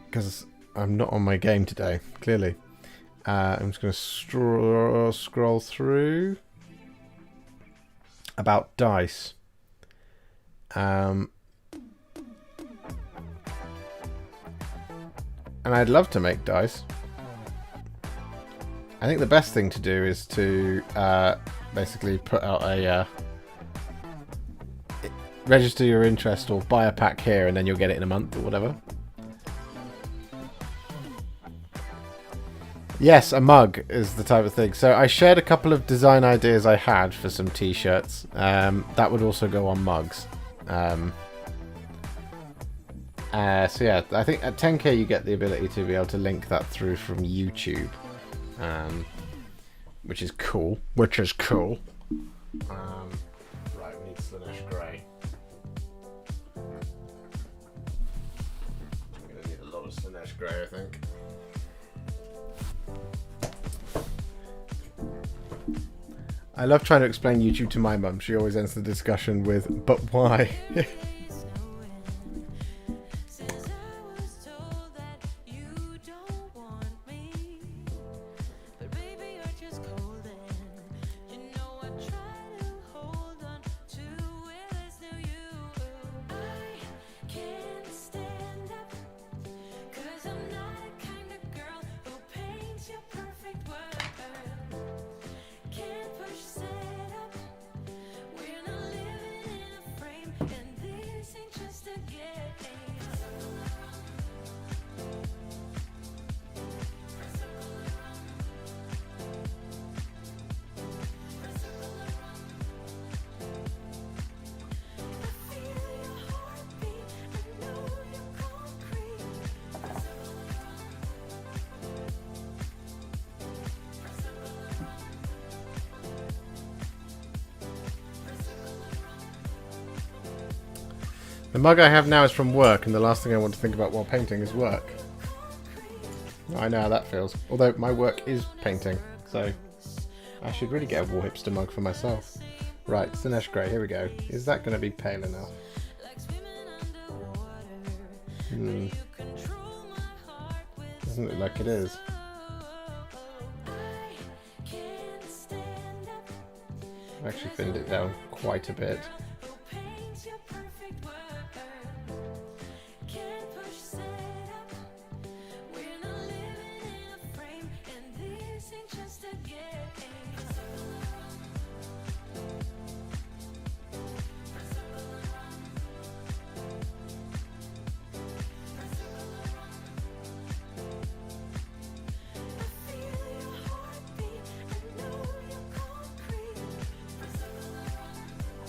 Because I'm not on my game today, clearly. I'm just going to scroll through. About dice. And I'd love to make dice. I think the best thing to do is to basically put out a register your interest or buy a pack here and then you'll get it in a month or whatever. Yes, a mug is the type of thing. So I shared a couple of design ideas I had for some t-shirts. That would also go on mugs. So yeah, I think at 10k you get the ability to be able to link that through from YouTube. Which is cool. Right, we need Slanesh Grey. I'm going to need a lot of Slanesh Grey, I think. I love trying to explain YouTube to my mum. She always ends the discussion with, "But why?" The mug I have now is from work, and the last thing I want to think about while painting is work. I know how that feels. Although my work is painting, so I should really get a Warhipster mug for myself. Right, Slanesh Grey, here we go. Is that going to be pale enough? Doesn't look like it is. I've actually thinned it down quite a bit.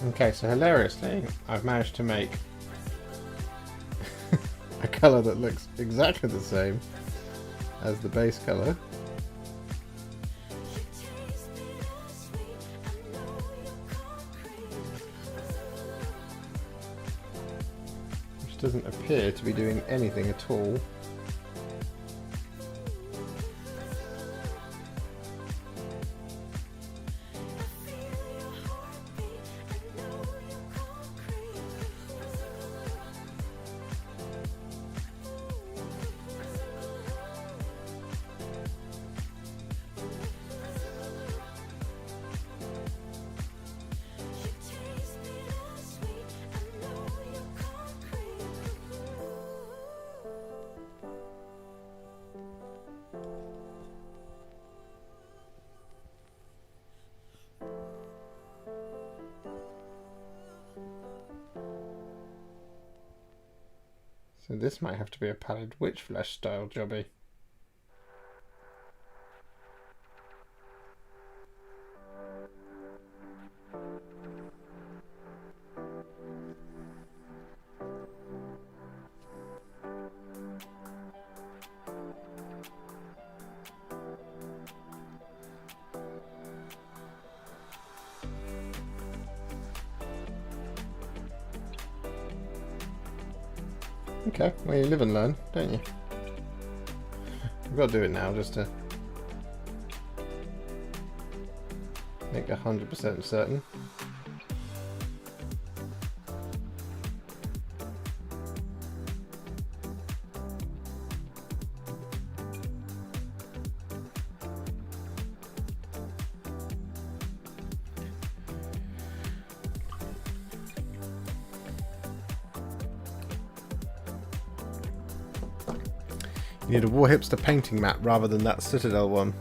Okay, so hilariously, I've managed to make a colour that looks exactly the same as the base colour. Which doesn't appear to be doing anything at all. So this might have to be a pallid witch flesh style jobby. Okay, well you live and learn, don't you? I've got to do it now just to make 100% certain. You need a Warhipster painting mat rather than that Citadel one.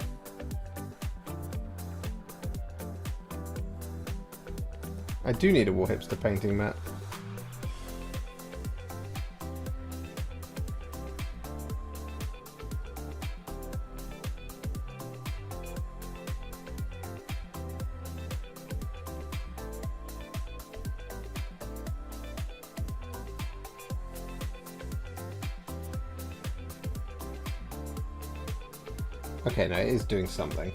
I do need a Warhipster painting mat. Okay, no, it is doing something.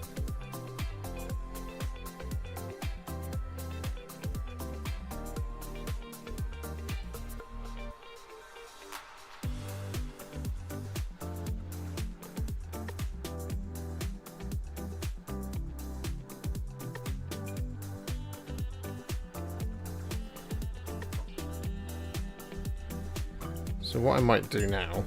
So what I might do now,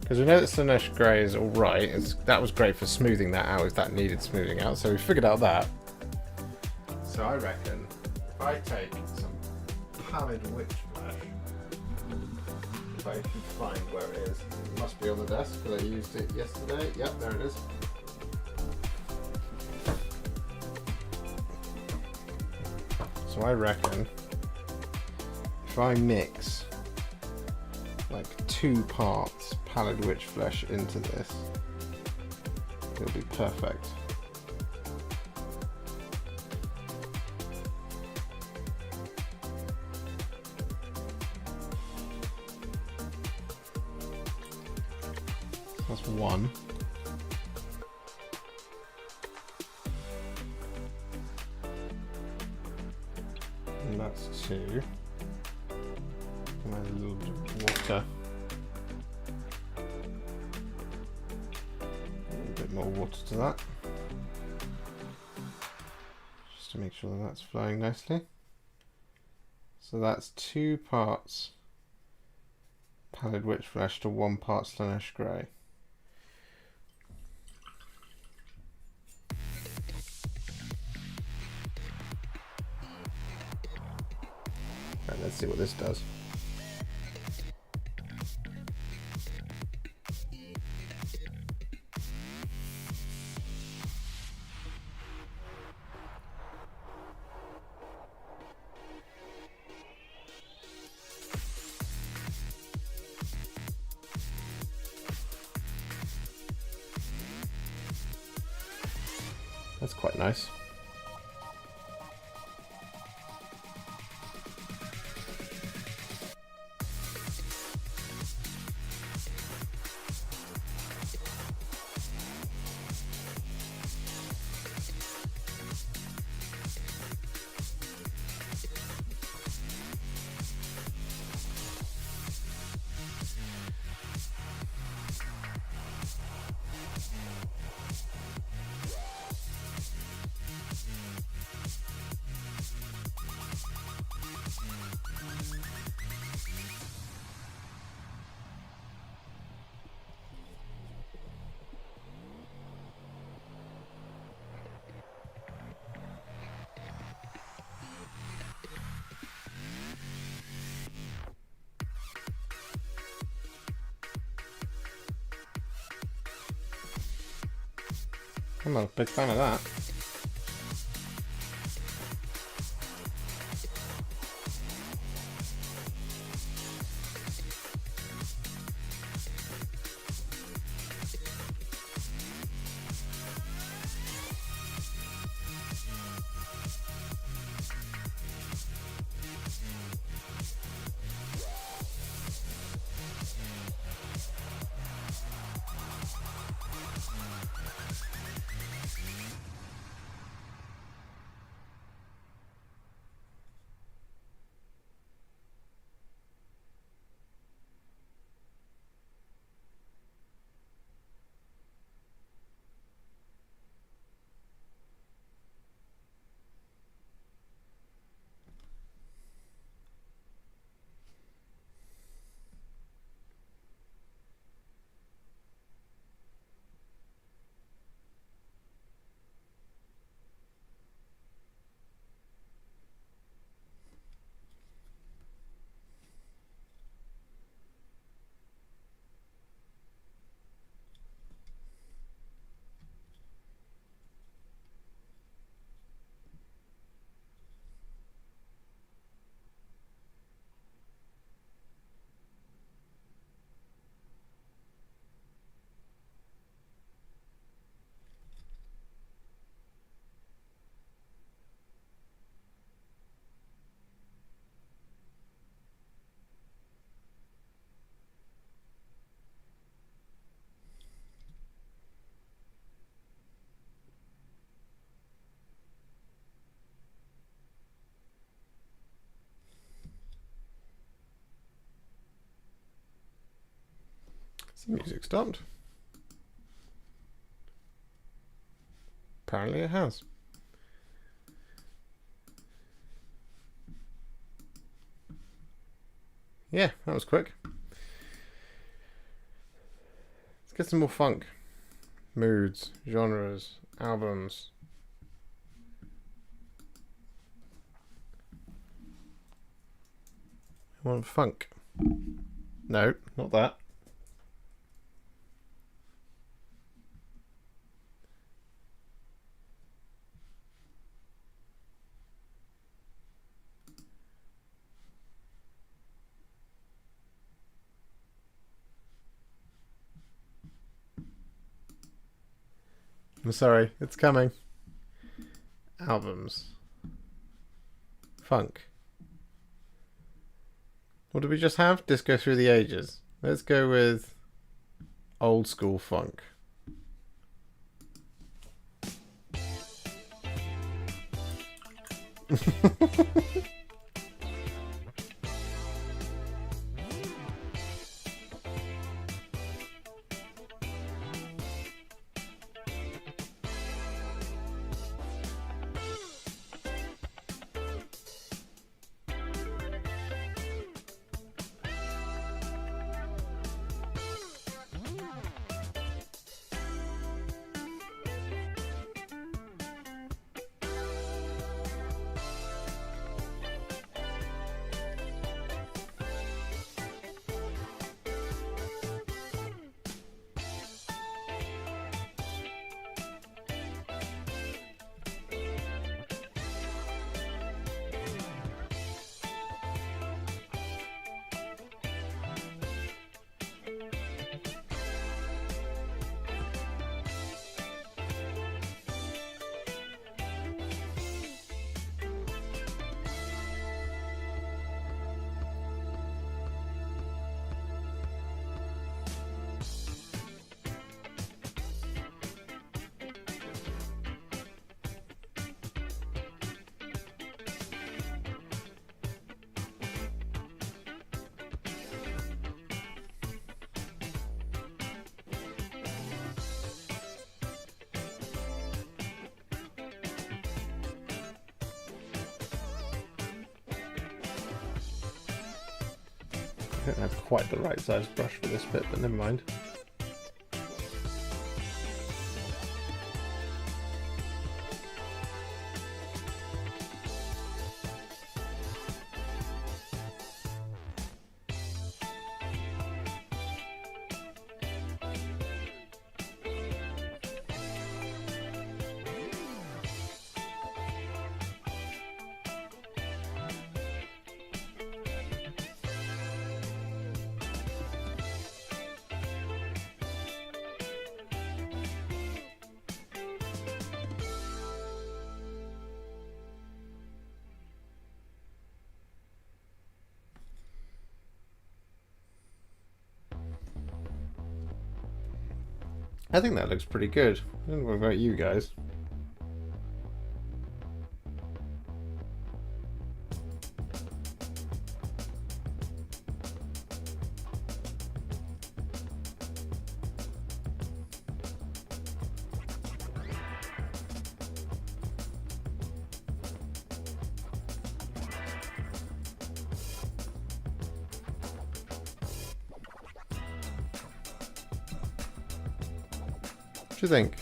because we know that Slanesh Grey is alright, that was great for smoothing that out if that needed smoothing out, so we figured out that. So I reckon if I take some pallid witch flesh, if I can find where it is, it must be on the desk because I used it yesterday. Yep, there it is. So I reckon if I mix like 2 parts pallid witch flesh into this, it'll be perfect. So that's 1. And that's 2. And add a little bit of water. More water to that, just to make sure that that's flowing nicely. So that's 2 parts pallid witch flesh to 1 part Slanesh Grey. Right, let's see what this does. That's quite nice. I'm not a big fan of that. Music stopped. Apparently it has. Yeah, that was quick. Let's get some more funk. Moods, genres, albums. I want funk. No, not that. I'm sorry, it's coming. Albums. Funk. What did we just have? Disco Through the Ages. Let's go with old school funk. I don't have quite the right size brush for this bit, but never mind. I think that looks pretty good. I don't know about you guys. What do you think?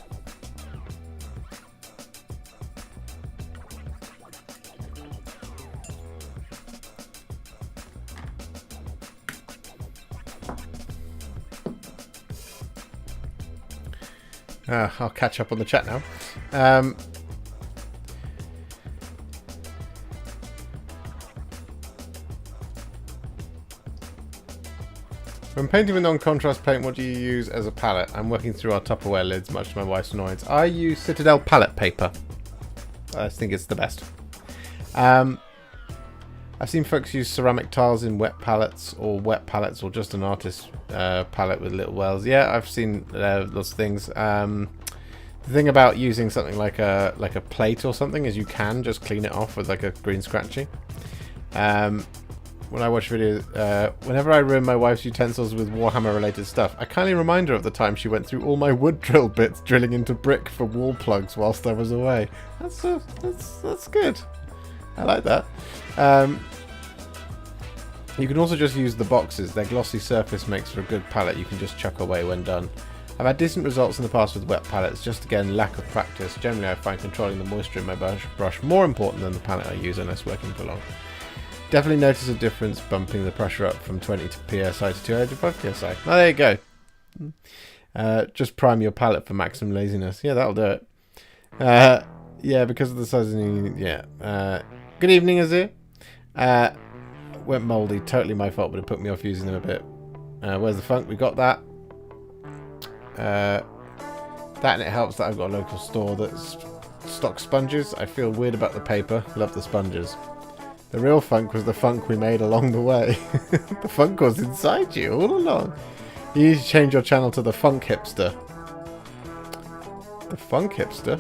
I'll catch up on the chat now. When painting with non-contrast paint, what do you use as a palette? I'm working through our Tupperware lids, much to my wife's annoyance. I use Citadel palette paper. I think it's the best. I've seen folks use ceramic tiles in wet palettes, or just an artist palette with little wells. Yeah, I've seen lots of things. The thing about using something like a when I watch videos, whenever I ruin my wife's utensils with Warhammer related stuff, I kindly remind her of the time she went through all my wood drill bits drilling into brick for wall plugs whilst I was away. That's good. I like that. You can also just use the boxes. Their glossy surface makes for a good palette you can just chuck away when done. I've had decent results in the past with wet palettes, just again lack of practice. Generally I find controlling the moisture in my brush more important than the palette I use unless working for long. Definitely notice a difference bumping the pressure up from 20 psi to 205 psi. Oh, there you go. Just prime your palette for maximum laziness. Yeah, that'll do it. Yeah, because of the size of the... Yeah. Good evening, Azir. Went mouldy. Totally my fault, but it put me off using them a bit. Where's the funk? We got that. That, and it helps that I've got a local store that stocks sponges. I feel weird about the paper. Love the sponges. The real funk was the funk we made along the way. The funk was inside you all along. You need to change your channel to the Funk Hipster. The Funk Hipster?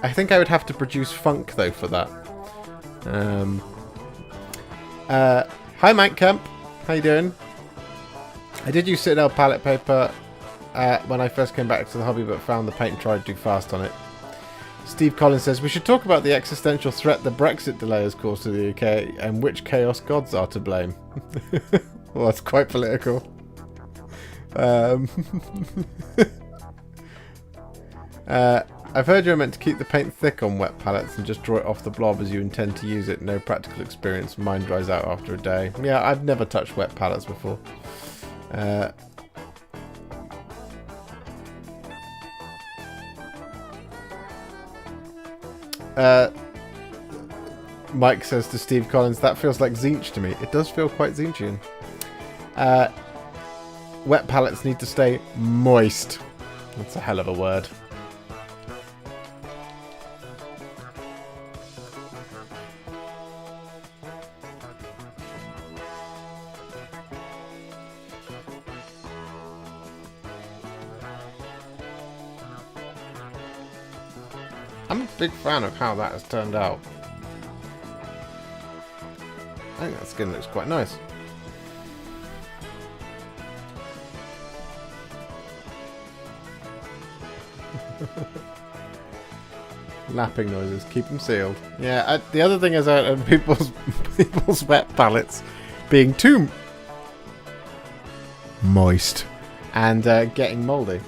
I think I would have to produce funk though for that. Hi Mike Kemp, how you doing? I did use Citadel palette paper when I first came back to the hobby, but found the paint tried too fast on it. Steve Collins says, we should talk about the existential threat the Brexit delay has caused to the UK and which chaos gods are to blame. Well, that's quite political. I've heard you're meant to keep the paint thick on wet palettes and just draw it off the blob as you intend to use it. No practical experience. Mine dries out after a day. Yeah, I've never touched wet palettes before. Mike says to Steve Collins, that feels like Zinch to me. It does feel quite Zinchian. Wet palettes need to stay moist. That's a hell of a word. I'm a big fan of how that has turned out. I think that skin looks quite nice. Lapping noises, keep them sealed. Yeah, the other thing is people's wet palettes being too moist and getting mouldy.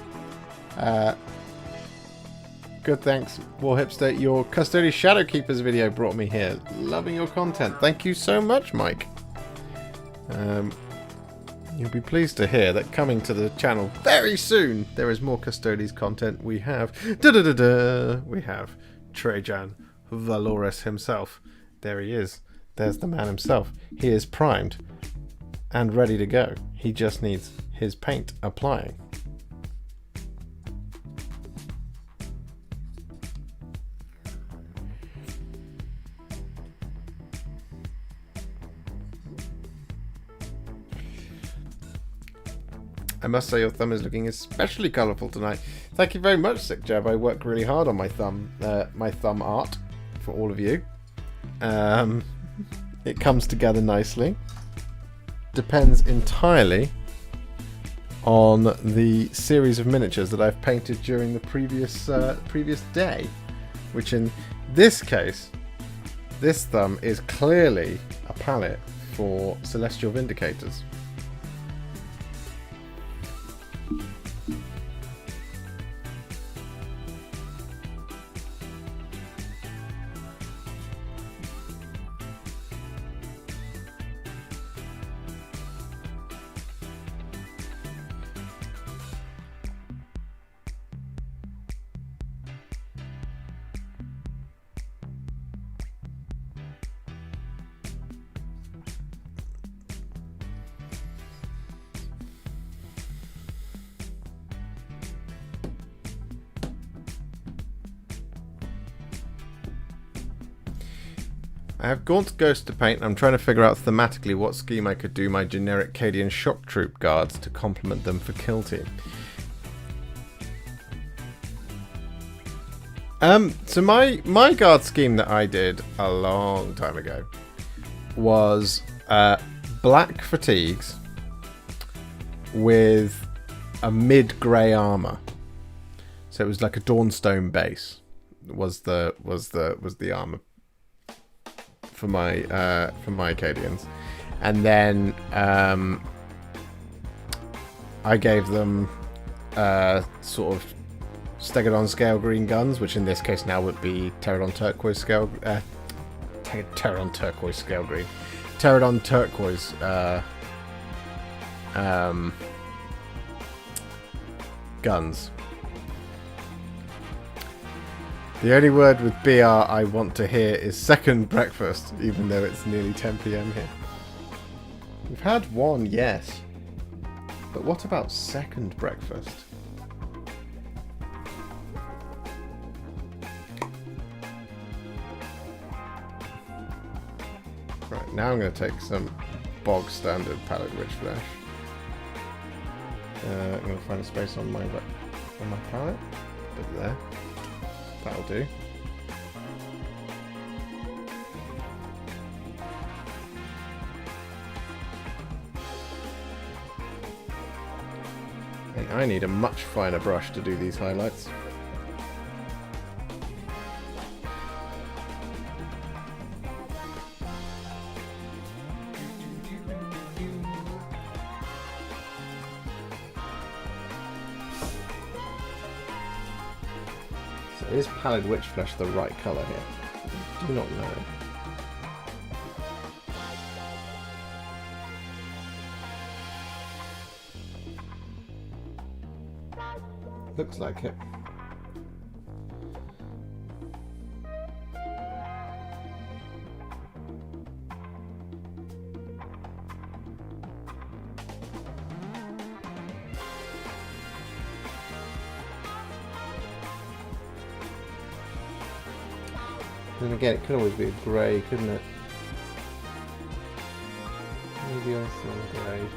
Good, thanks, Warhipster. Your Custody Shadowkeepers video brought me here. Loving your content. Thank you so much, Mike. You'll be pleased to hear that coming to the channel very soon, there is more Custodies content. We have... We have Trajan Valorus himself. There he is. There's the man himself. He is primed and ready to go. He just needs his paint applying. I must say your thumb is looking especially colourful tonight. Thank you very much, Sick Jab. I work really hard on my thumb art for all of you. It comes together nicely. Depends entirely on the series of miniatures that I've painted during the previous day, which in this case, this thumb is clearly a palette for Celestial Vindicators. I have Gaunt Ghost to paint, and I'm trying to figure out thematically what scheme I could do my generic Cadian Shock Troop guards to complement them for Kill Team. So my guard scheme that I did a long time ago was black fatigues with a mid-grey armor. So it was like a Dawnstone base. Was the armor for my Acadians, and then I gave them sort of Stegodon scale green guns, which in this case now would be Pterodon turquoise scale Pterodon turquoise scale green, Pterodon turquoise guns. The only word with BR I want to hear is second breakfast, even though it's nearly 10 PM here. We've had one, yes. But what about second breakfast? Right, now I'm going to take some bog standard pallid witch flesh. I'm going to find a space on my palette. Put it there. That'll do. And I need a much finer brush to do these highlights. Is pallid witch flesh the right colour here? I do not know. Looks like it. And again, it could always be a grey, couldn't it? Maybe also a grey.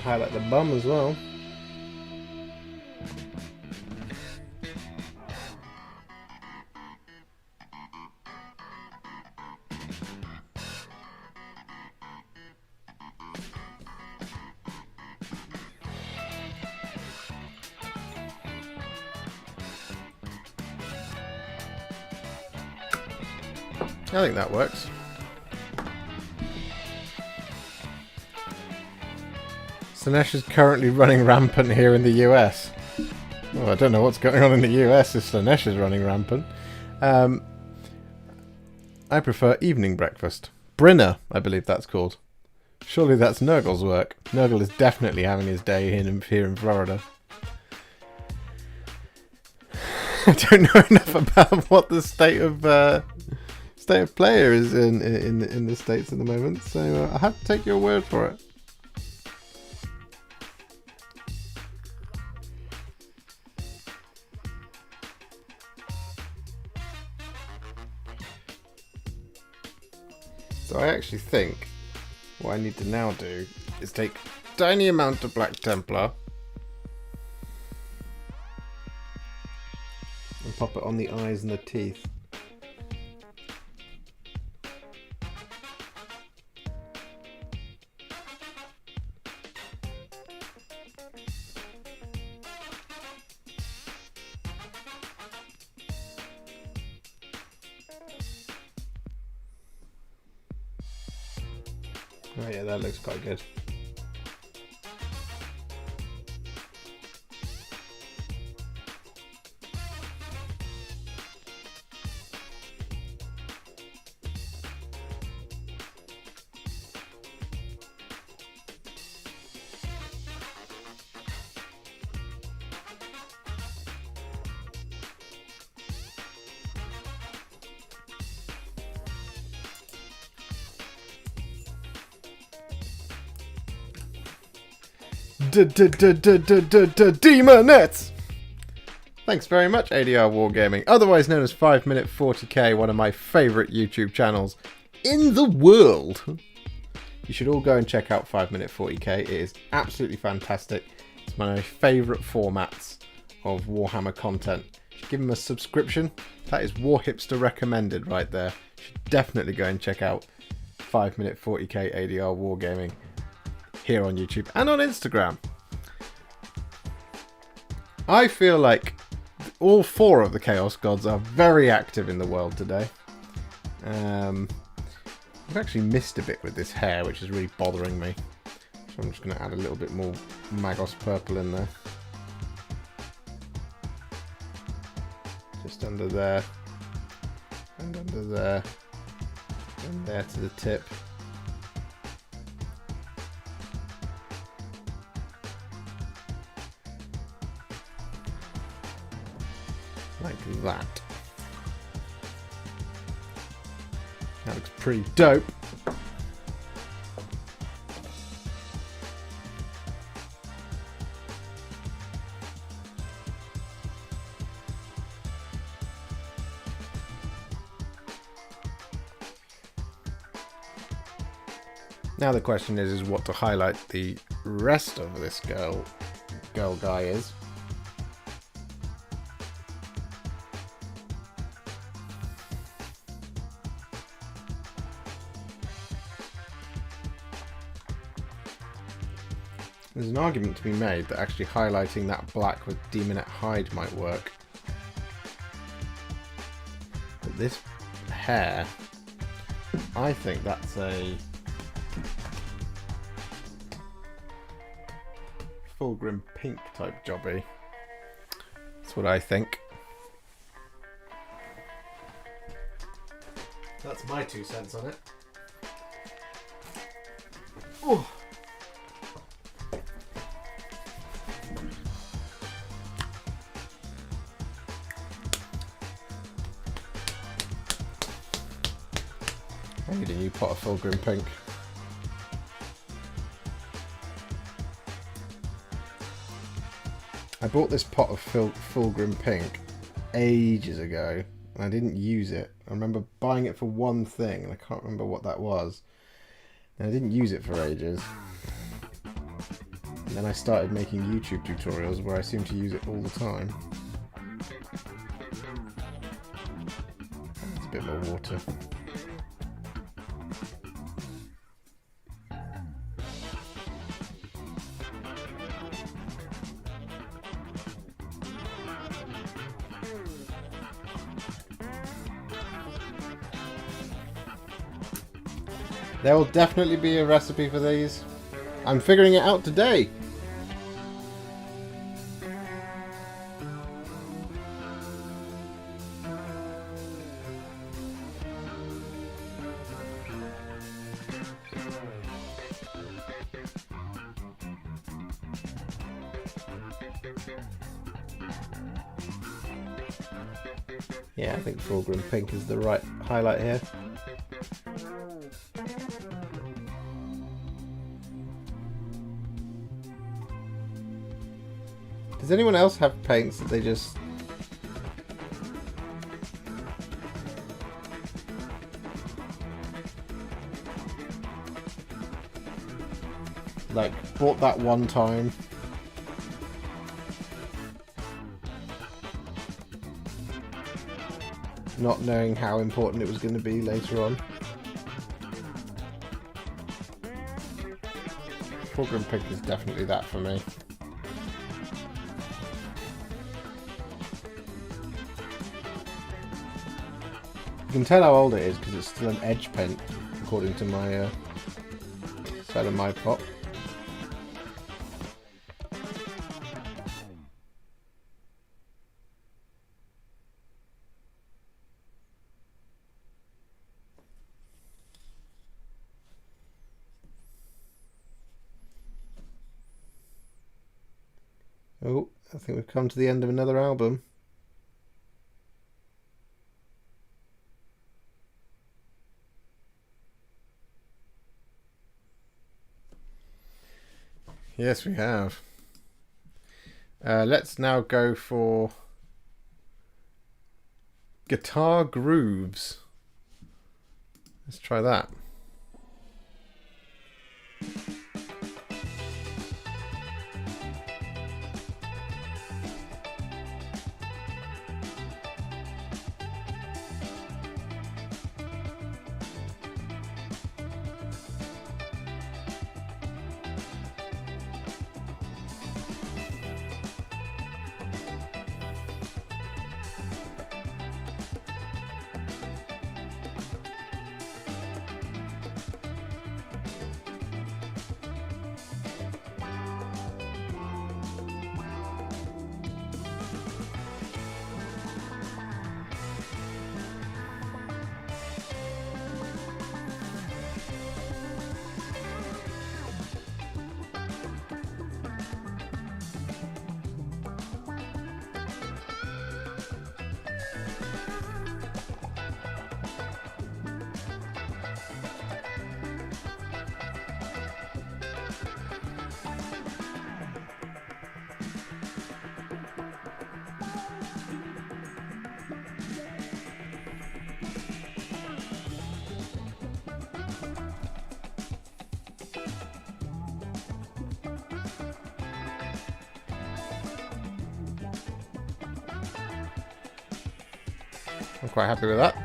highlight the bum as well. I think that works. Slaanesh is currently running rampant here in the US. Oh, I don't know what's going on in the US if Slaanesh is running rampant. I prefer evening breakfast. Brinner, I believe that's called. Surely that's Nurgle's work. Nurgle is definitely having his day here in Florida. I don't know enough about what the state of play is in the States at the moment, so I have to take your word for it. So I actually think what I need to now do is take a tiny amount of Black Templar and pop it on the eyes and the teeth. Oh yeah, that looks quite good. Demonets! Thanks very much, ADR Wargaming, otherwise known as 5 Minute 40k, one of my favourite YouTube channels in the world. You should all go and check out 5 Minute 40k. It is absolutely fantastic. It's one of my favourite formats of Warhammer content. You should give them a subscription. That is Warhipster recommended right there. You should definitely go and check out 5 Minute 40k ADR Wargaming here on YouTube and on Instagram. I feel like all 4 of the Chaos Gods are very active in the world today. I've actually missed a bit with this hair, which is really bothering me. So I'm just going to add a little bit more Magos purple in there. Just under there. And under there. And there to the tip. Like that. That looks pretty dope. Now the question is what to highlight the rest of this girl guy is. There's an argument to be made that actually highlighting that black with Demonet hide might work. But this hair, I think that's a Fulgrim pink type jobby. That's what I think. That's my 2 cents on it. Oh. I need a new pot of Fulgrim pink. I bought this pot of Fulgrim pink ages ago and I didn't use it. I remember buying it for one thing and I can't remember what that was. And I didn't use it for ages. And then I started making YouTube tutorials where I seem to use it all the time. It's a bit more water. There will definitely be a recipe for these. I'm figuring it out today. Yeah, I think foreground pink is the right highlight here. Does anyone else have paints that they just... like, bought that one time? Not knowing how important it was going to be later on. Foreground pink is definitely that for me. You can tell how old it is because it's still an edge paint, according to my side of my pot. Oh, I think we've come to the end of another album. Yes, we have. Let's now go for guitar grooves. Let's try that. I'm quite happy with that.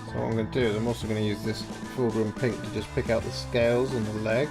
So what I'm going to do is I'm also going to use this foreground pink to just pick out the scales on the leg.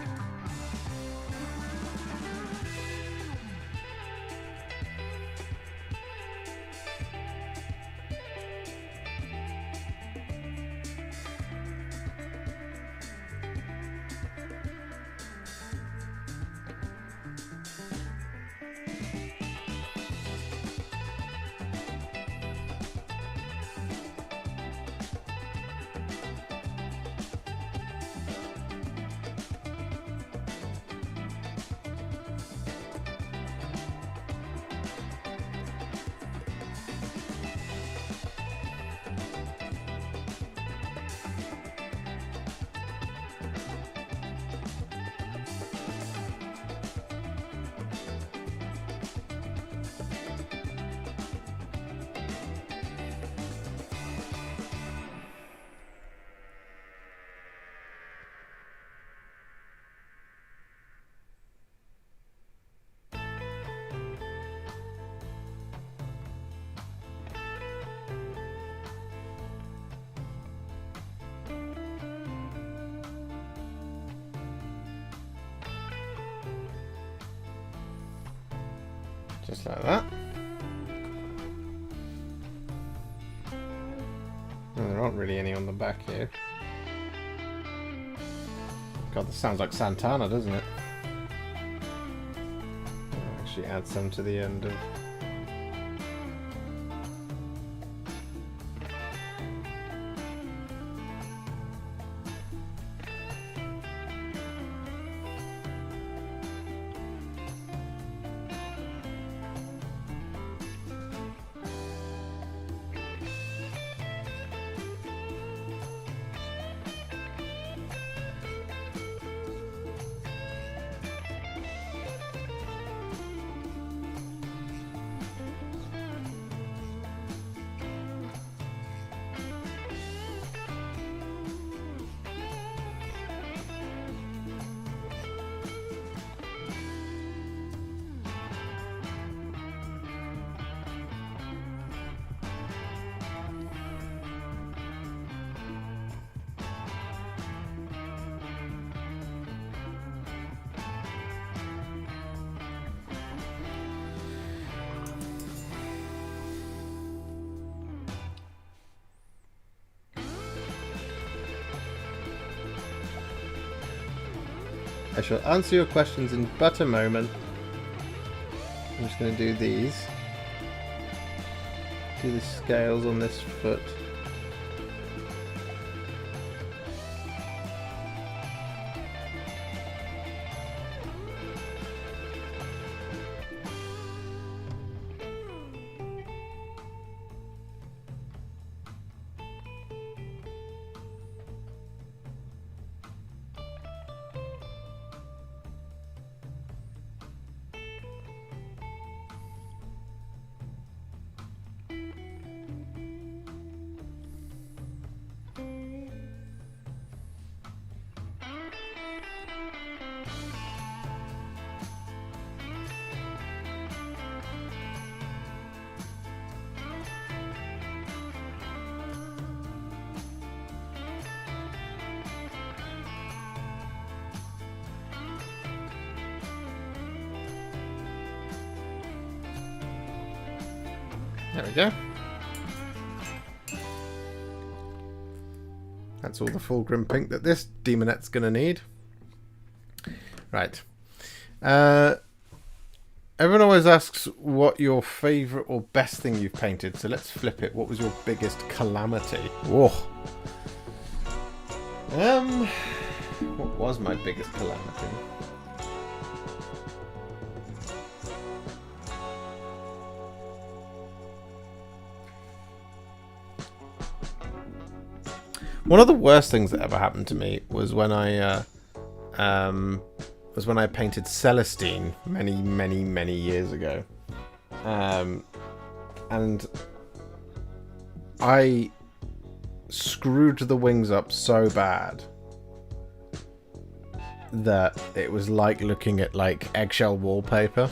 Just like that. Oh, there aren't really any on the back here. God, this sounds like Santana, doesn't it? I'll actually add some to the end of... I shall answer your questions in but a moment. I'm just going to do these. Do the scales on this foot. There we go. That's all the full grim pink that this Demonet's going to need. Right. Everyone always asks what your favourite or best thing you've painted, so let's flip it. What was your biggest calamity? Whoa. What was my biggest calamity? One of the worst things that ever happened to me was when I painted Celestine many years ago, and I screwed the wings up so bad that it was like looking at like eggshell wallpaper.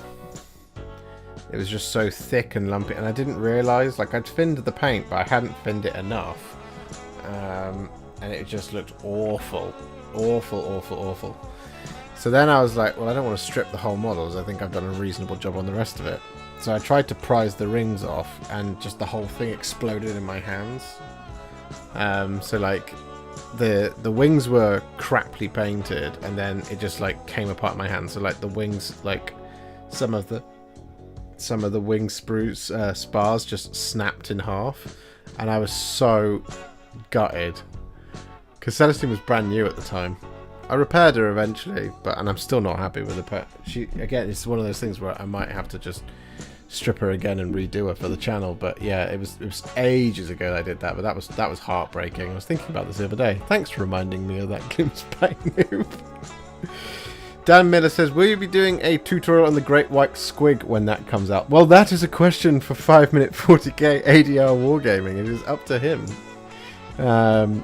It was just so thick and lumpy, and I didn't realise, like, I'd thinned the paint, but I hadn't thinned it enough. And it just looked awful. So then I was like, well, I don't want to strip the whole models. I think I've done a reasonable job on the rest of it. So I tried to prise the rings off, and just the whole thing exploded in my hands. So like the wings were craply painted, and then it just like came apart in my hands. So like the wings, like some of the wing spars just snapped in half, and I was so gutted because Celestine was brand new at the time. I repaired her eventually, and I'm still not happy with her. Again, it's one of those things where I might have to just strip her again and redo her for the channel. But yeah, it was ages ago that I did that, but that was heartbreaking. I was thinking about this the other day. Thanks for reminding me of that glimpse paint move. Dan Miller says, will you be doing a tutorial on the Great White Squig when that comes out? Well, that is a question for 5-minute 40k ADR Wargaming. It is up to him.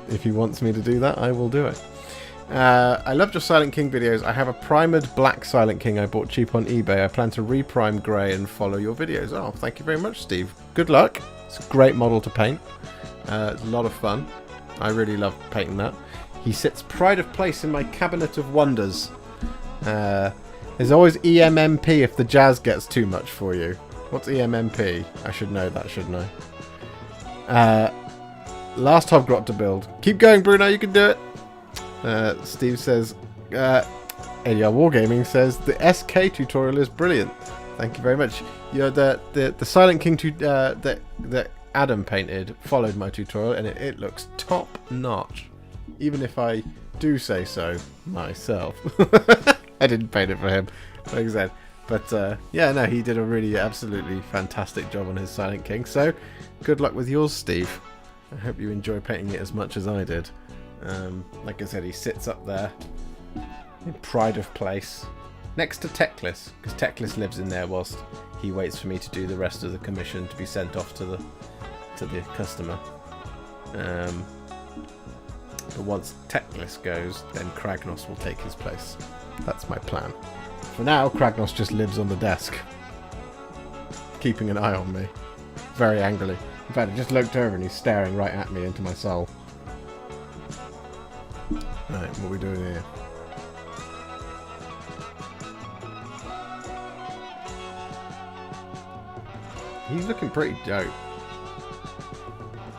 If he wants me to do that, I will do it. I loved your Silent King videos. I have a primered black Silent King I bought cheap on eBay. I plan to reprime grey and follow your videos. Oh, thank you very much, Steve. Good luck. It's a great model to paint. It's a lot of fun. I really love painting that. He sits pride of place in my cabinet of wonders. There's always EMMP if the jazz gets too much for you. What's EMMP? I should know that, shouldn't I? Last Hobgrot to build. Keep going, Bruno. You can do it. Steve says... ADR Wargaming says, the SK tutorial is brilliant. Thank you very much. You know, the Silent King that Adam painted followed my tutorial, and it looks top notch. Even if I do say so myself. I didn't paint it for him, like I said. But yeah, no, he did a really absolutely fantastic job on his Silent King. So good luck with yours, Steve. I hope you enjoy painting it as much as I did. Like I said, he sits up there in pride of place next to Teclis, because Teclis lives in there whilst he waits for me to do the rest of the commission to be sent off to the customer. But once Teclis goes, then Kragnos will take his place. That's my plan. For now, Kragnos just lives on the desk, keeping an eye on me, very angrily. In fact, I just looked over and he's staring right at me into my soul. Right, what are we doing here? He's looking pretty dope.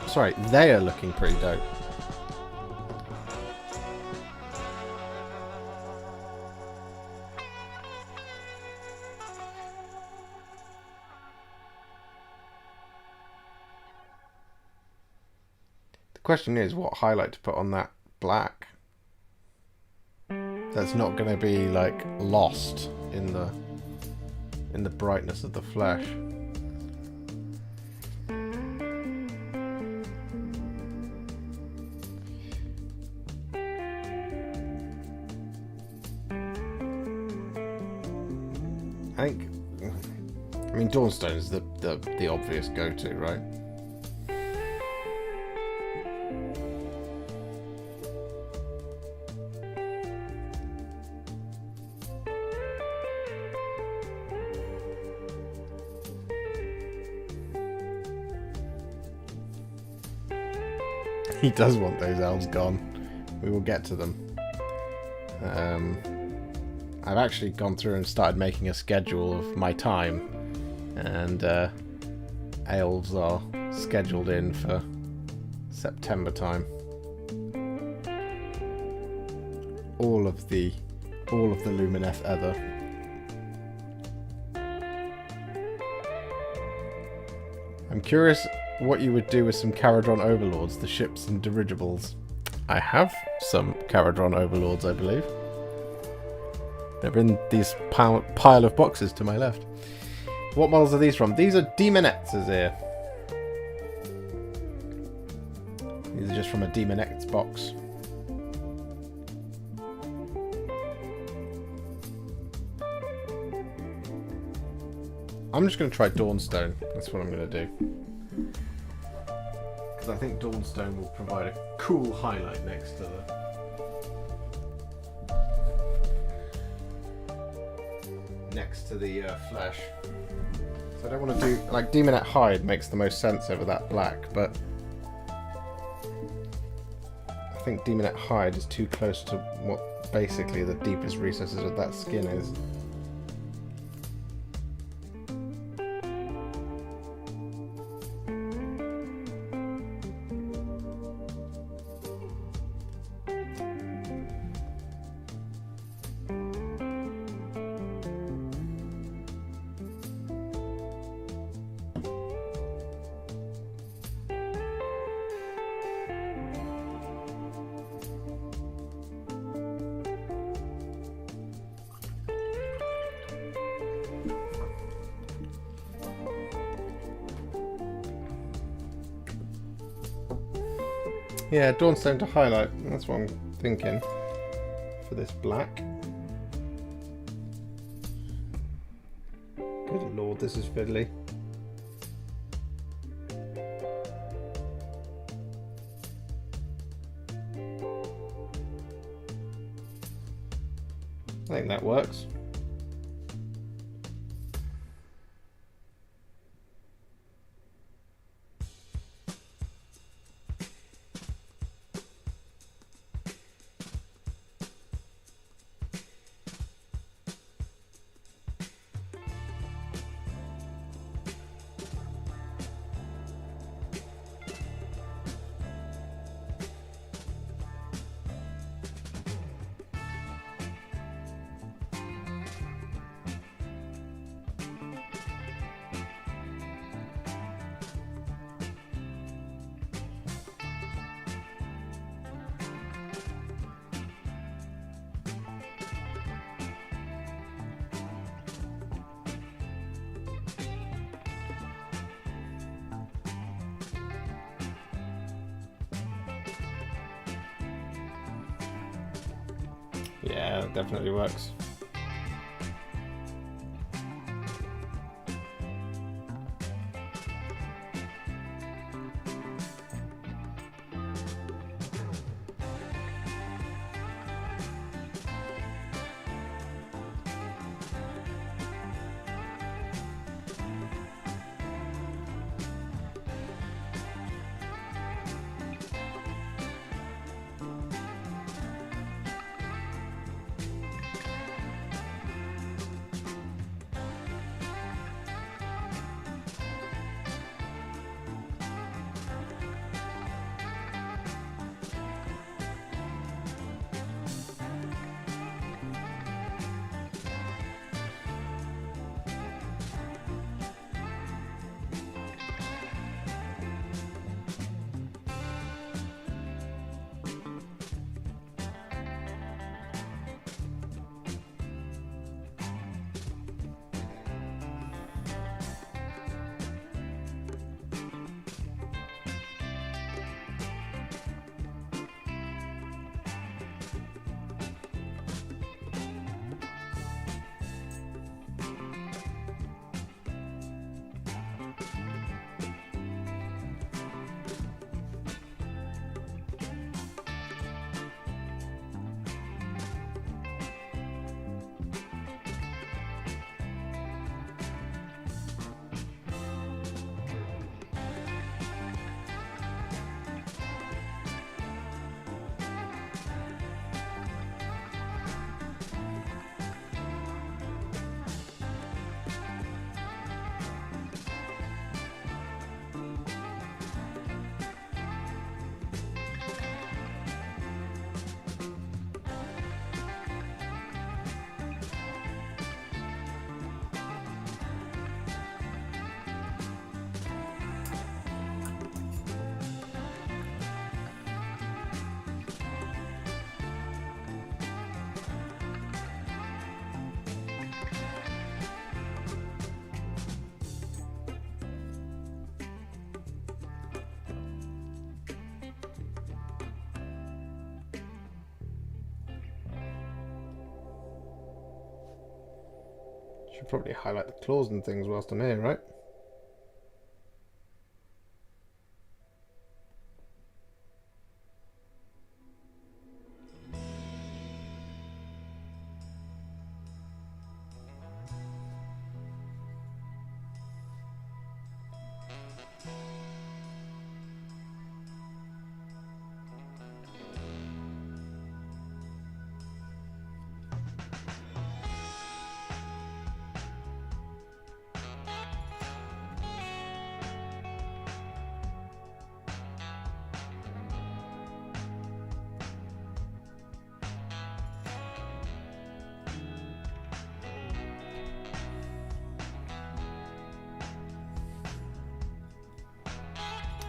Sorry, they are looking pretty dope. The question is what highlight to put on that black. That's not going to be like lost in the brightness of the flesh. I mean, Dawnstone is the obvious go-to, right? He does want those elves gone. We will get to them. I've actually gone through and started making a schedule of my time, and elves are scheduled in for September time. All of the Lumineth Ether. I'm curious what you would do with some Caradron Overlords, the ships and dirigibles. I have some Caradron Overlords, I believe. They're in these pile of boxes to my left. What models are these from? These are Demonets here. These are just from a Demonets box. I'm just going to try Dawnstone. That's what I'm going to do. Because I think Dawnstone will provide a cool highlight next to the flesh. So I don't want to do like Demonet Hide makes the most sense over that black, but I think Demonet Hide is too close to what basically the deepest recesses of that skin is. Yeah, Dawnstone to highlight. That's what I'm thinking for this black. Good lord, this is fiddly. I think that works. Yeah, that definitely works. Should probably highlight the claws and things whilst I'm here, right?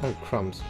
Oh, crumbs.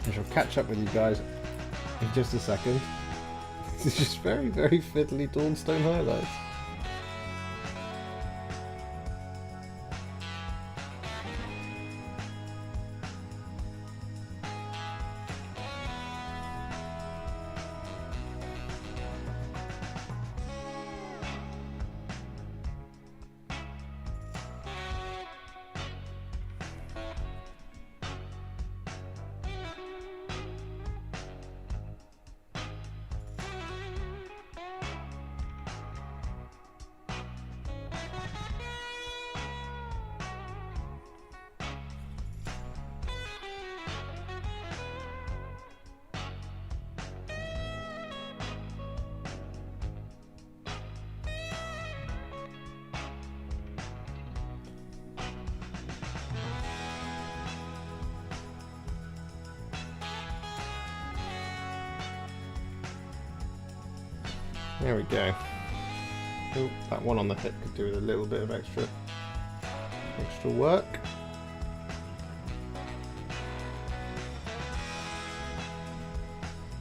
I shall catch up with you guys in just a second. This is just very, very fiddly Dawnstone highlights. There we go. Oh, that one on the hip could do with a little bit of extra work.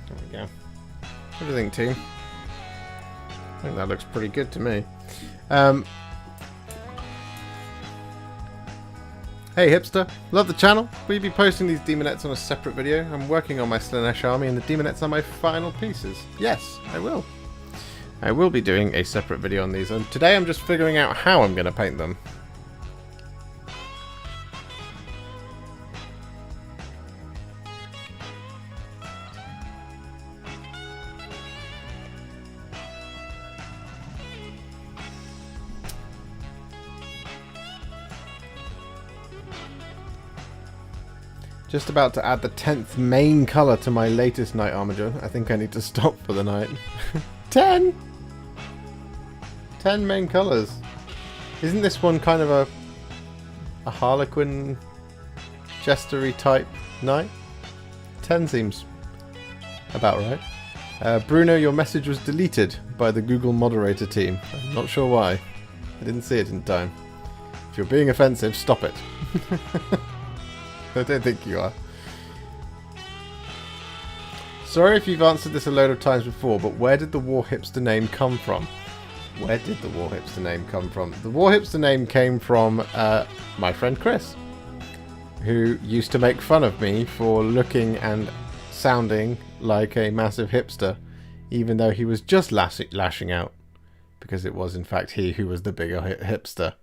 There we go. What do you think, team? I think that looks pretty good to me. Hey hipster, love the channel. Will you be posting these Demonets on a separate video? I'm working on my Slanesh army and the Demonets are my final pieces. Yes, I will. I will be doing a separate video on these, and today I'm just figuring out how I'm going to paint them. Just about to add the 10th main colour to my latest Knight Armature. I think I need to stop for the night. 10! 10 main colours. Isn't this one kind of a Harlequin Jestery type knight? 10 seems about right. Bruno, your message was deleted by the Google moderator team. I'm not sure why. I didn't see it in time. If you're being offensive, stop it. I don't think you are. Sorry if you've answered this a load of times before, but where did the Warhipster name come from? Where did the Warhipster name come from? The Warhipster name came from my friend Chris, who used to make fun of me for looking and sounding like a massive hipster, even though he was just lashing out, because it was in fact he who was the bigger hipster.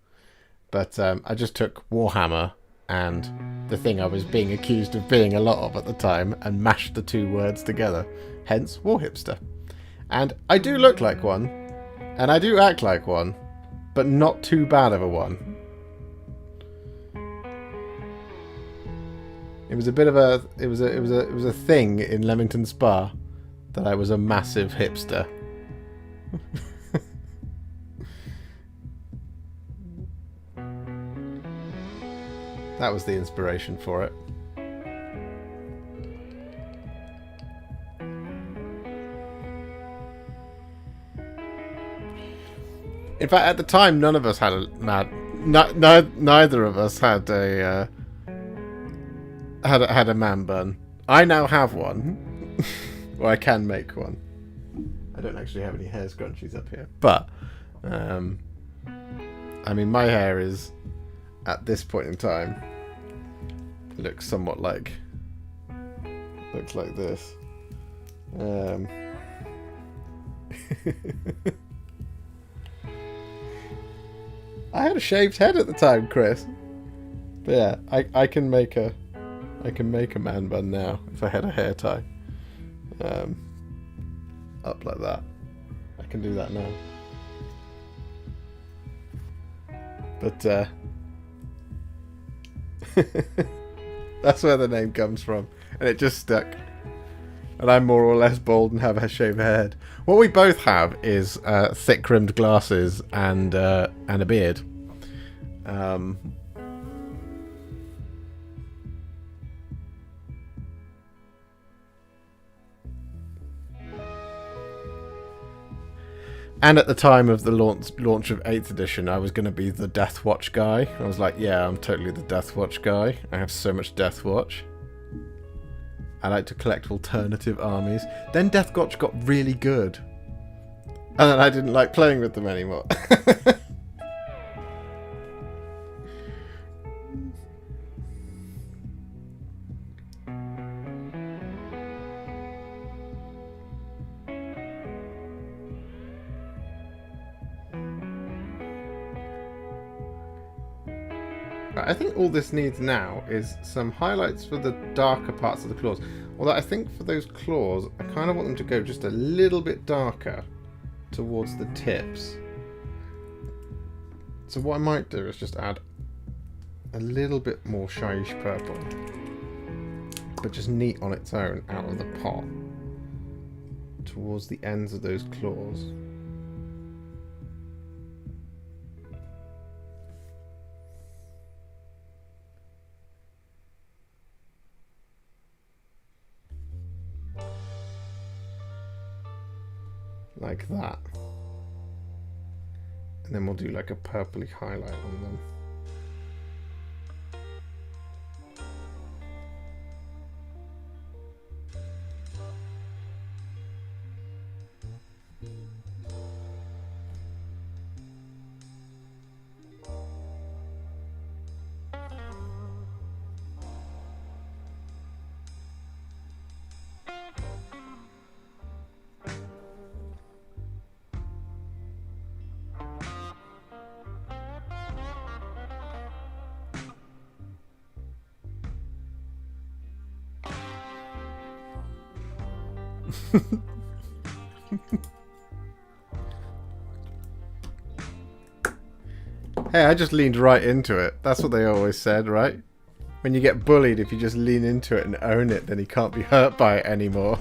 But I just took Warhammer and the thing I was being accused of being a lot of at the time and mashed the two words together. Hence, Warhipster. And I do look like one, and I do act like one, but not too bad of a one. It was a bit of a it was a thing in Leamington Spa that I was a massive hipster. That was the inspiration for it. In fact, at the time, none of us had a neither of us had a had a man bun. I now have one, or I can make one. I don't actually have any hair scrunchies up here, but I mean, my hair is at this point in time looks somewhat like this. I had a shaved head at the time, Chris. But yeah, I can make a man bun now if I had a hair tie. Up like that. I can do that now. But that's where the name comes from, and it just stuck. And I'm more or less bald and have a shaved head. What we both have is thick-rimmed glasses and a beard. And at the time of the launch of 8th edition, I was going to be the Death Watch guy. I was like, yeah, I'm totally the Death Watch guy. I have so much Death Watch. I like to collect alternative armies. Then Death Watch got really good. And then I didn't like playing with them anymore. I think all this needs now is some highlights for the darker parts of the claws. Although I think for those claws, I kind of want them to go just a little bit darker towards the tips. So what I might do is just add a little bit more shyish purple, but just neat on its own out of the pot towards the ends of those claws. Like like that. And then we'll do like a purpley highlight on them. Hey, I just leaned right into it. That's what they always said, right? When you get bullied, if you just lean into it and own it, then he can't be hurt by it anymore.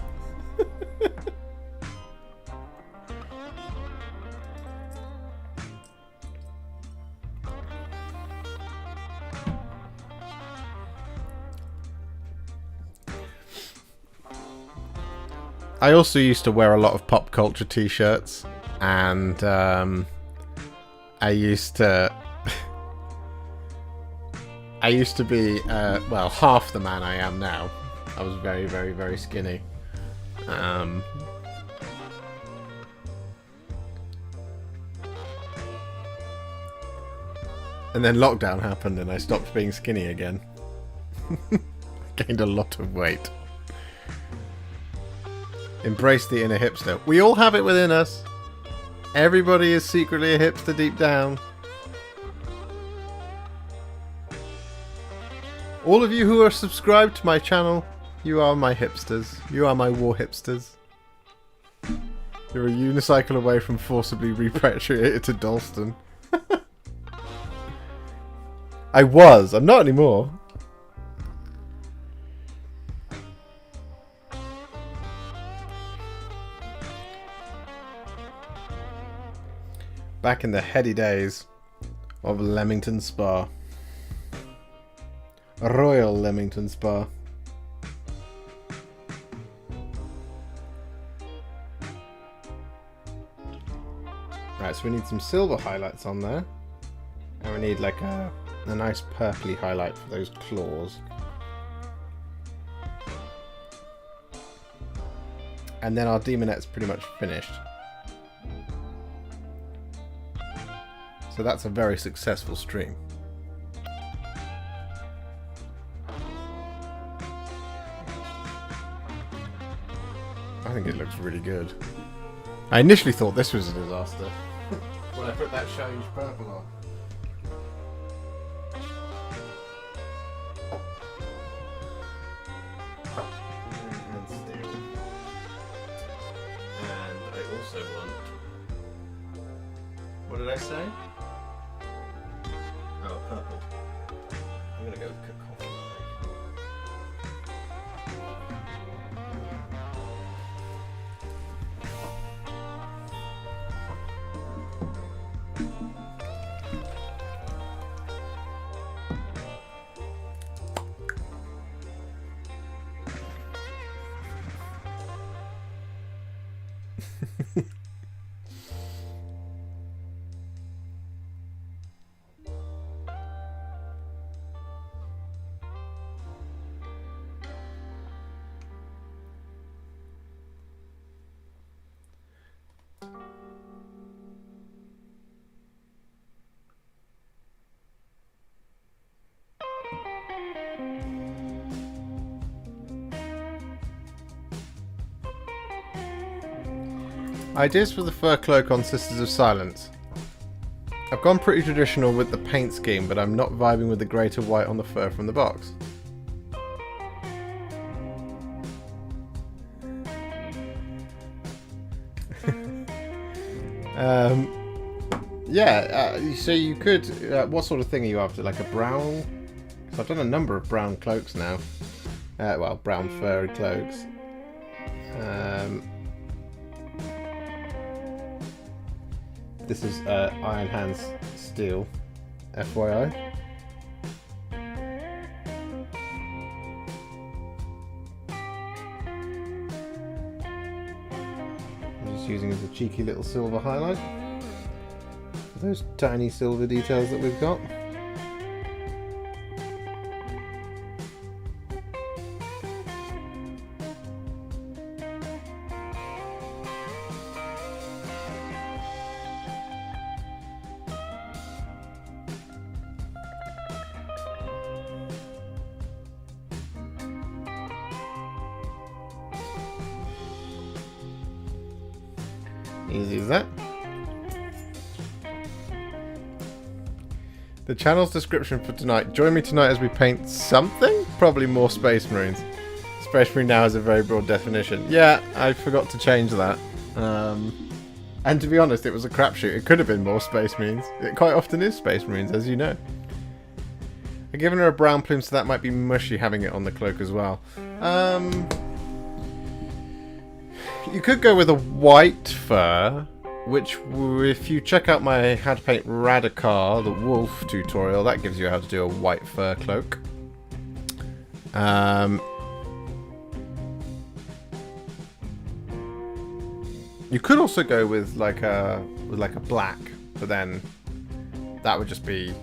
I also used to wear a lot of pop culture t-shirts, and I used to be well, half the man I am now. I was very, very, very skinny. And then lockdown happened and I stopped being skinny again. Gained a lot of weight. Embrace the inner hipster. We all have it within us. Everybody is secretly a hipster deep down. All of you who are subscribed to my channel, you are my hipsters. You are my Warhipsters. You're a unicycle away from forcibly repatriated to Dalston. I was. I'm not anymore. Back in the heady days of Leamington Spa. Royal Leamington Spa. Right, so we need some silver highlights on there. And we need like a nice purpley highlight for those claws. And then our Demonet's pretty much finished. So that's a very successful stream. I think it looks really good. I initially thought this was a disaster when I put that shiny purple on. And steel. And I also want... What did I say? Oh, purple. I'm gonna go with cacophony. Ideas for the fur cloak on Sisters of Silence. I've gone pretty traditional with the paint scheme, but I'm not vibing with the grey to white on the fur from the box. So you could... what sort of thing are you after? Like a brown? So I've done a number of brown cloaks now. Well, brown furry cloaks. This is Iron Hands Steel, FYI. I'm just using it as a cheeky little silver highlight. Those tiny silver details that we've got. Easy as that. The channel's description for tonight. Join me tonight as we paint something? Probably more Space Marines. Space Marine now has a very broad definition. Yeah, I forgot to change that. And to be honest, it was a crapshoot. It could have been more Space Marines. It quite often is Space Marines, as you know. I've given her a brown plume, so that might be mushy having it on the cloak as well. You could go with a white fur, which, if you check out my how to paint Radikar, the wolf tutorial, that gives you how to do a white fur cloak. You could also go with like a black, but then that would just be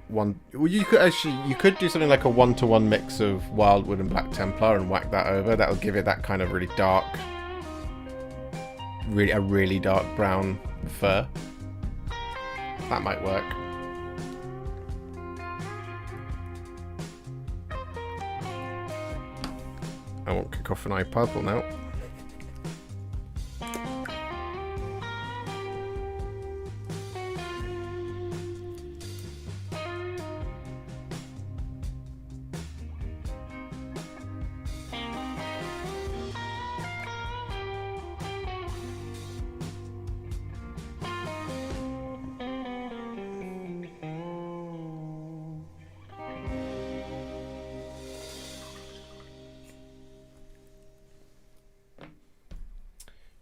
one. Well, you could do something like a 1-to-1 mix of Wildwood and Black Templar and whack that over. That would give it that kind of really dark, a really dark brown fur. That might work. I want Cacophony purple now.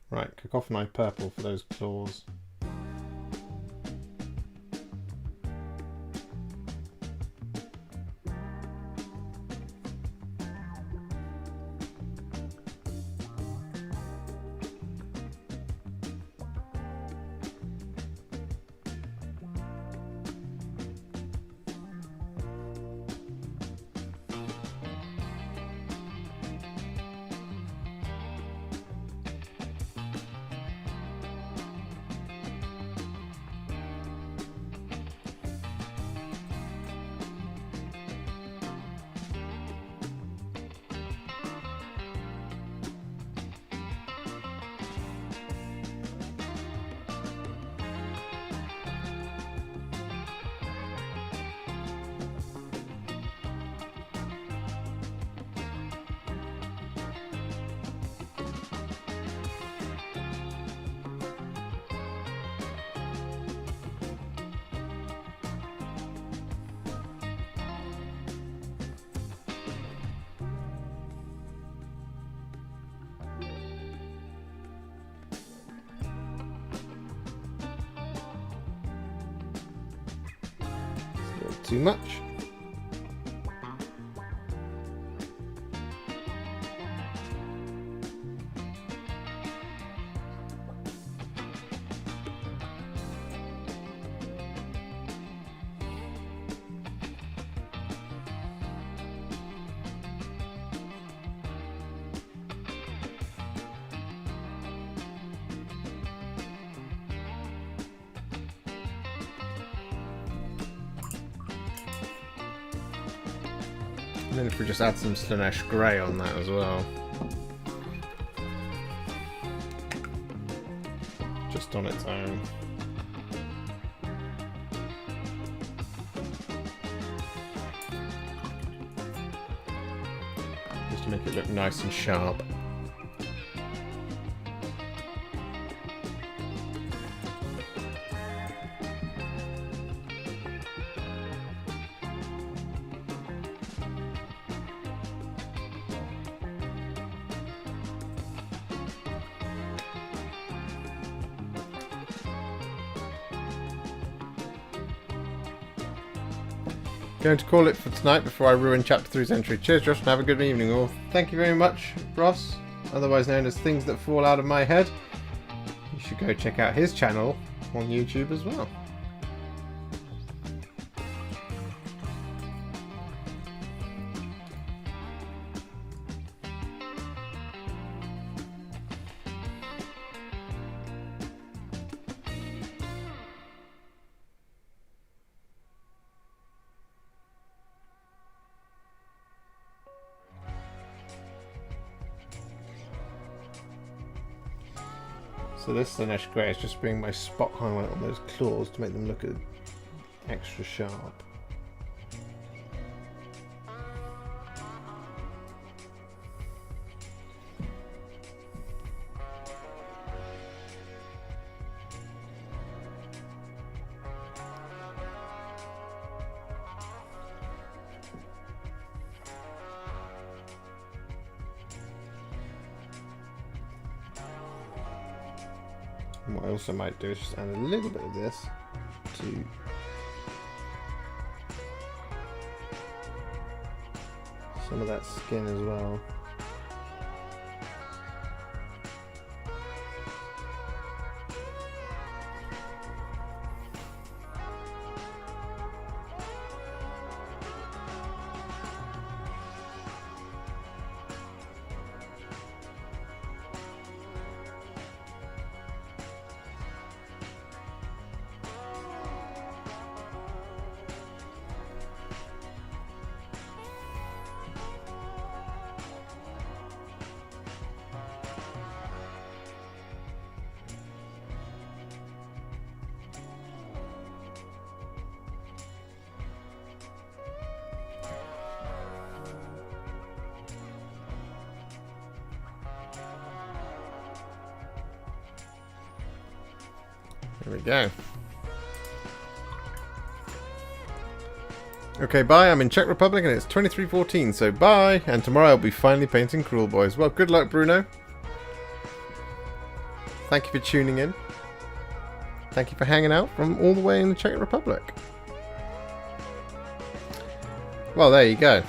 Right, Cacophony purple for those claws. Too much. And then if we just add some Slanesh Grey on that as well. Just on its own. Just to make it look nice and sharp. Going to call it for tonight before I ruin Chapter 3's entry. Cheers, Josh, and have a good evening all. Thank you very much, Ross. otherwise known as Things That Fall Out of My Head. You should go check out his channel on YouTube as well. So this Slanesh Grey is just bringing my spot highlight on those claws to make them look extra sharp. And what I also might do is just add a little bit of this to some of that skin as well. There we go. Okay, bye. I'm in Czech Republic and it's 23:14, so bye. And tomorrow I'll be finally painting Cruel Boys. Well, good luck, Bruno. Thank you for tuning in. Thank you for hanging out from all the way in the Czech Republic. Well, there you go.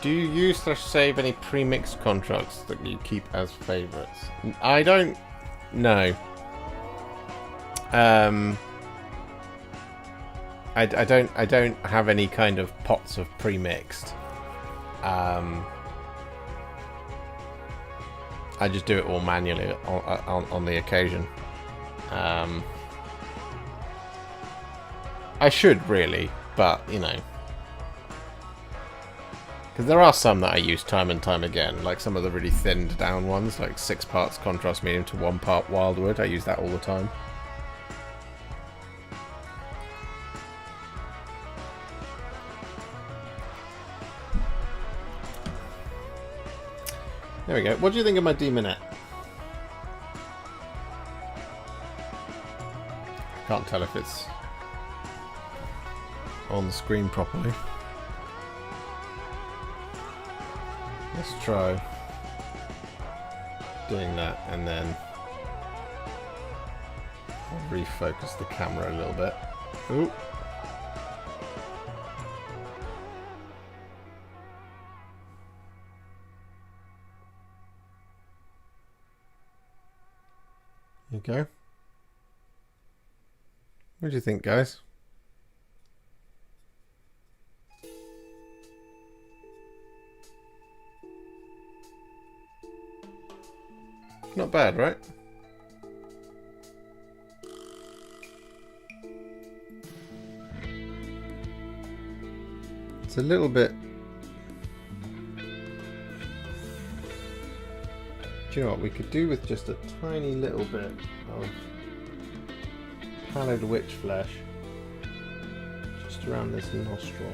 Do you use/save any pre-mixed contracts that you keep as favourites? I don't know. I don't have any kind of pots of pre-mixed. I just do it all manually on the occasion. I should really, but you know. Because there are some that I use time and time again, like some of the really thinned down ones, like 6 parts contrast medium to 1 part wildwood. I use that all the time. There we go. What do you think of my Demonet? Can't tell if it's on the screen properly. Let's try doing that and then I'll refocus the camera a little bit. Ooh. There you go. What do you think, guys? Not bad, right? It's a little bit... Do you know what we could do with just a tiny little bit of pallid witch flesh just around this nostril.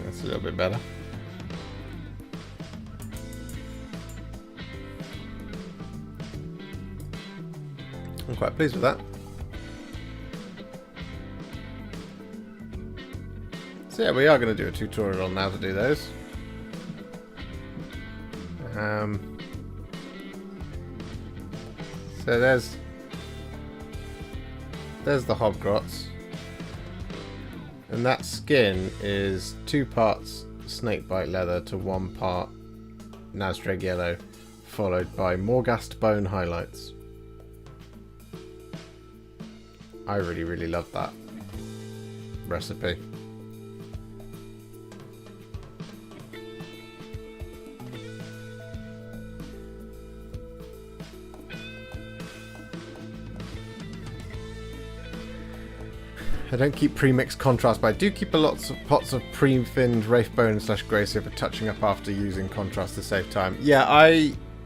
That's a little bit better. I'm quite pleased with that. So yeah, we are going to do a tutorial on how to do those. So there's the hobgrots, and that skin is 2 parts snakebite leather to 1 part Nazdrag yellow, followed by Morghast bone highlights. I really love that recipe. I don't keep pre-mixed contrast, but I do keep lots of pots of pre-thinned Wraithbone / Gracie for touching up after using contrast to save time. Yeah,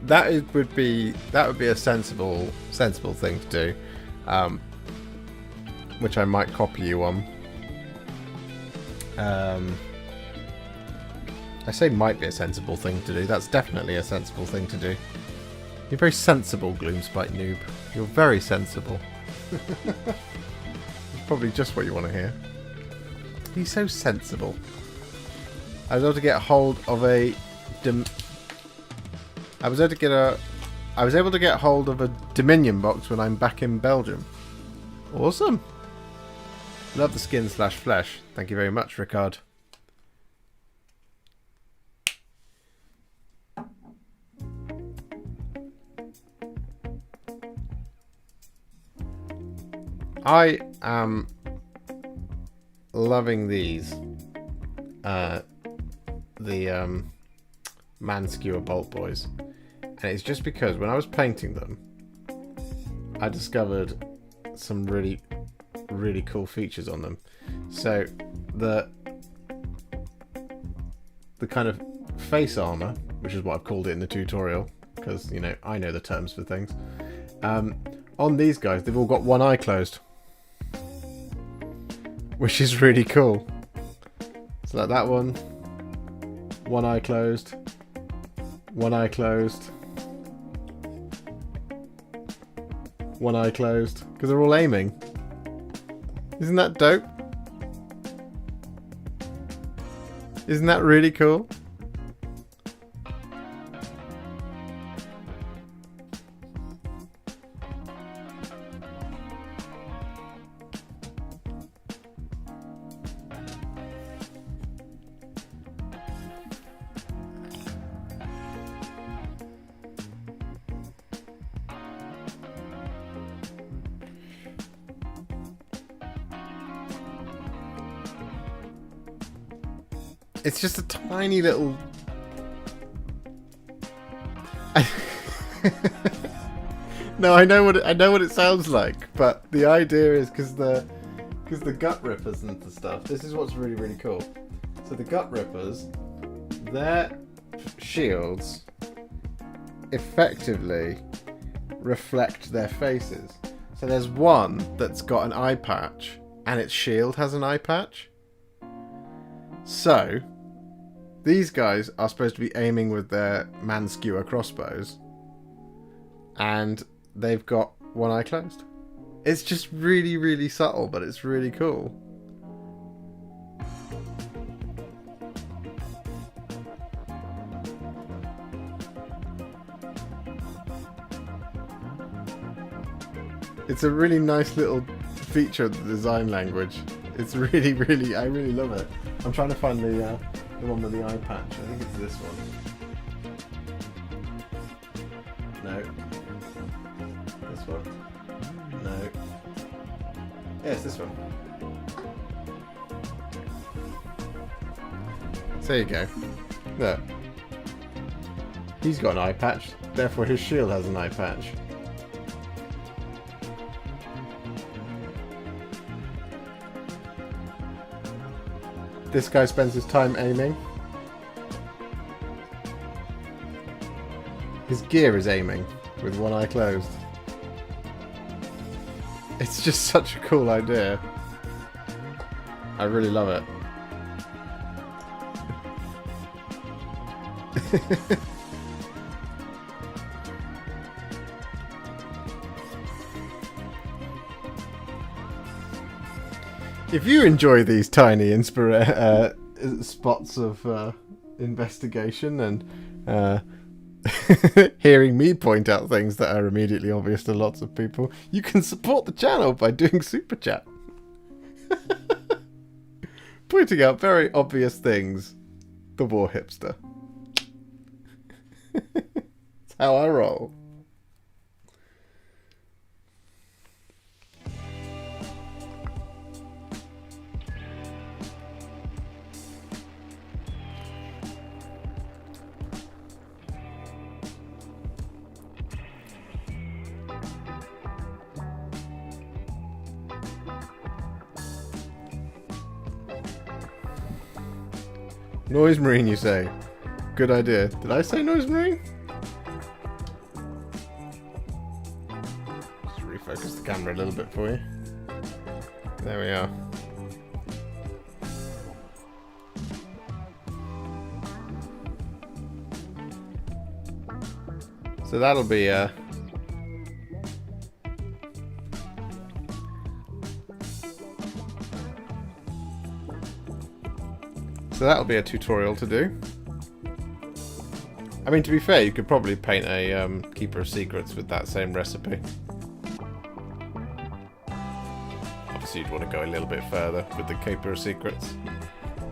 that would be a sensible thing to do, which I might copy you on. I say might be a sensible thing to do. That's definitely a sensible thing to do. You're very sensible, Gloomspite noob. You're very sensible. Probably just what you want to hear. He's so sensible. I was able to get hold of a Dominion box when I'm back in Belgium. Awesome. Love the skin / flesh. Thank you very much, Ricard. I am loving these. The man skewer bolt boys, and it's just because when I was painting them, I discovered some really cool features on them. So the kind of face armor, which is what I've called it in the tutorial, because you know I know the terms for things. On these guys, they've all got one eye closed, which is really cool. So like that one eye closed, one eye closed, one eye closed, because they're all aiming. Isn't that dope? Isn't that really cool? It's just a tiny little... No, I know what it sounds like, but the idea is because the gut rippers and the stuff. This is what's really cool. So the gut rippers, their shields effectively reflect their faces. So there's one that's got an eye patch, and its shield has an eye patch. So these guys are supposed to be aiming with their man skewer crossbows, and they've got one eye closed. It's just really subtle, but it's really cool. It's a really nice little feature of the design language. It's really I really love it. I'm trying to find the one with the eye patch. I think it's this one. No. This one. No. Yeah, it's this one. So there you go. Look. He's got an eye patch, therefore his shield has an eye patch. This guy spends his time aiming. His gear is aiming with one eye closed. It's just such a cool idea. I really love it. If you enjoy these tiny spots of investigation and hearing me point out things that are immediately obvious to lots of people, you can support the channel by doing Super Chat. Pointing out very obvious things. The Warhipster. That's how I roll. Noise Marine, you say? Good idea. Did I say Noise Marine? Just refocus the camera a little bit for you. There we are. So that'll be So that'll be a tutorial to do. I mean, to be fair, you could probably paint a Keeper of Secrets with that same recipe. Obviously, you'd want to go a little bit further with the Keeper of Secrets.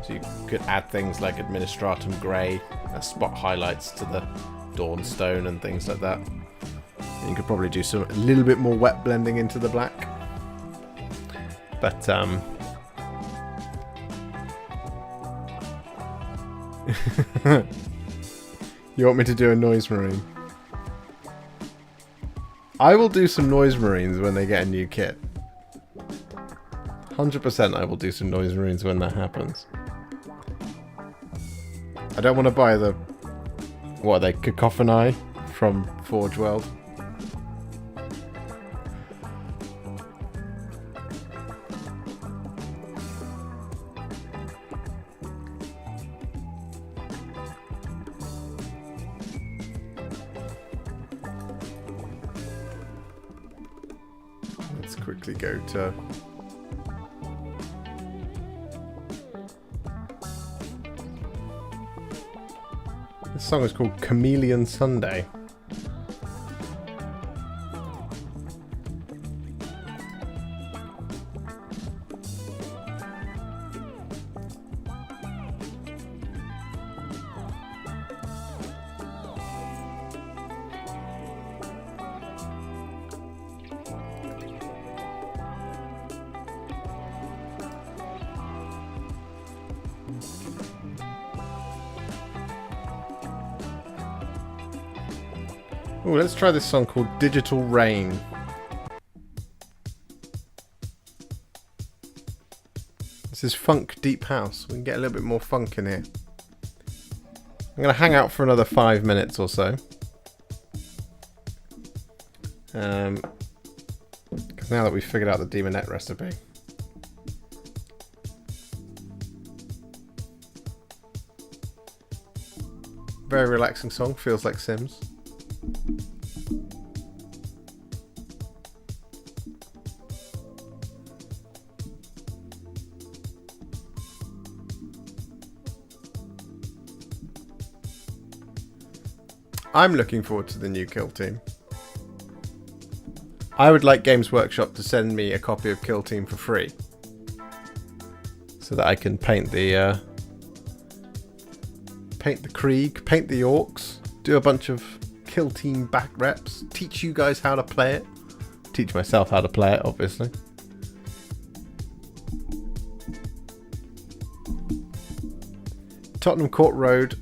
So you could add things like Administratum Grey, spot highlights to the Dawnstone and things like that. And you could probably do a little bit more wet blending into the black. But you want me to do a Noise Marine? I will do some Noise Marines when they get a new kit. 100% I will do some Noise Marines when that happens. I don't want to buy the... What are they? Cacophony from Forge World. Let's quickly go to... This song is called Chameleon Sunday. Ooh, let's try this song called Digital Rain. This is funk deep house. We can get a little bit more funk in here. I'm going to hang out for another 5 minutes or so. Because now that we've figured out the Demonet recipe. Very relaxing song, feels like Sims. I'm looking forward to the new Kill Team. I would like Games Workshop to send me a copy of Kill Team for free, so that I can paint the Krieg, paint the Orcs, do a bunch of Kill Team back reps, teach you guys how to play it, teach myself how to play it, obviously. Tottenham Court Road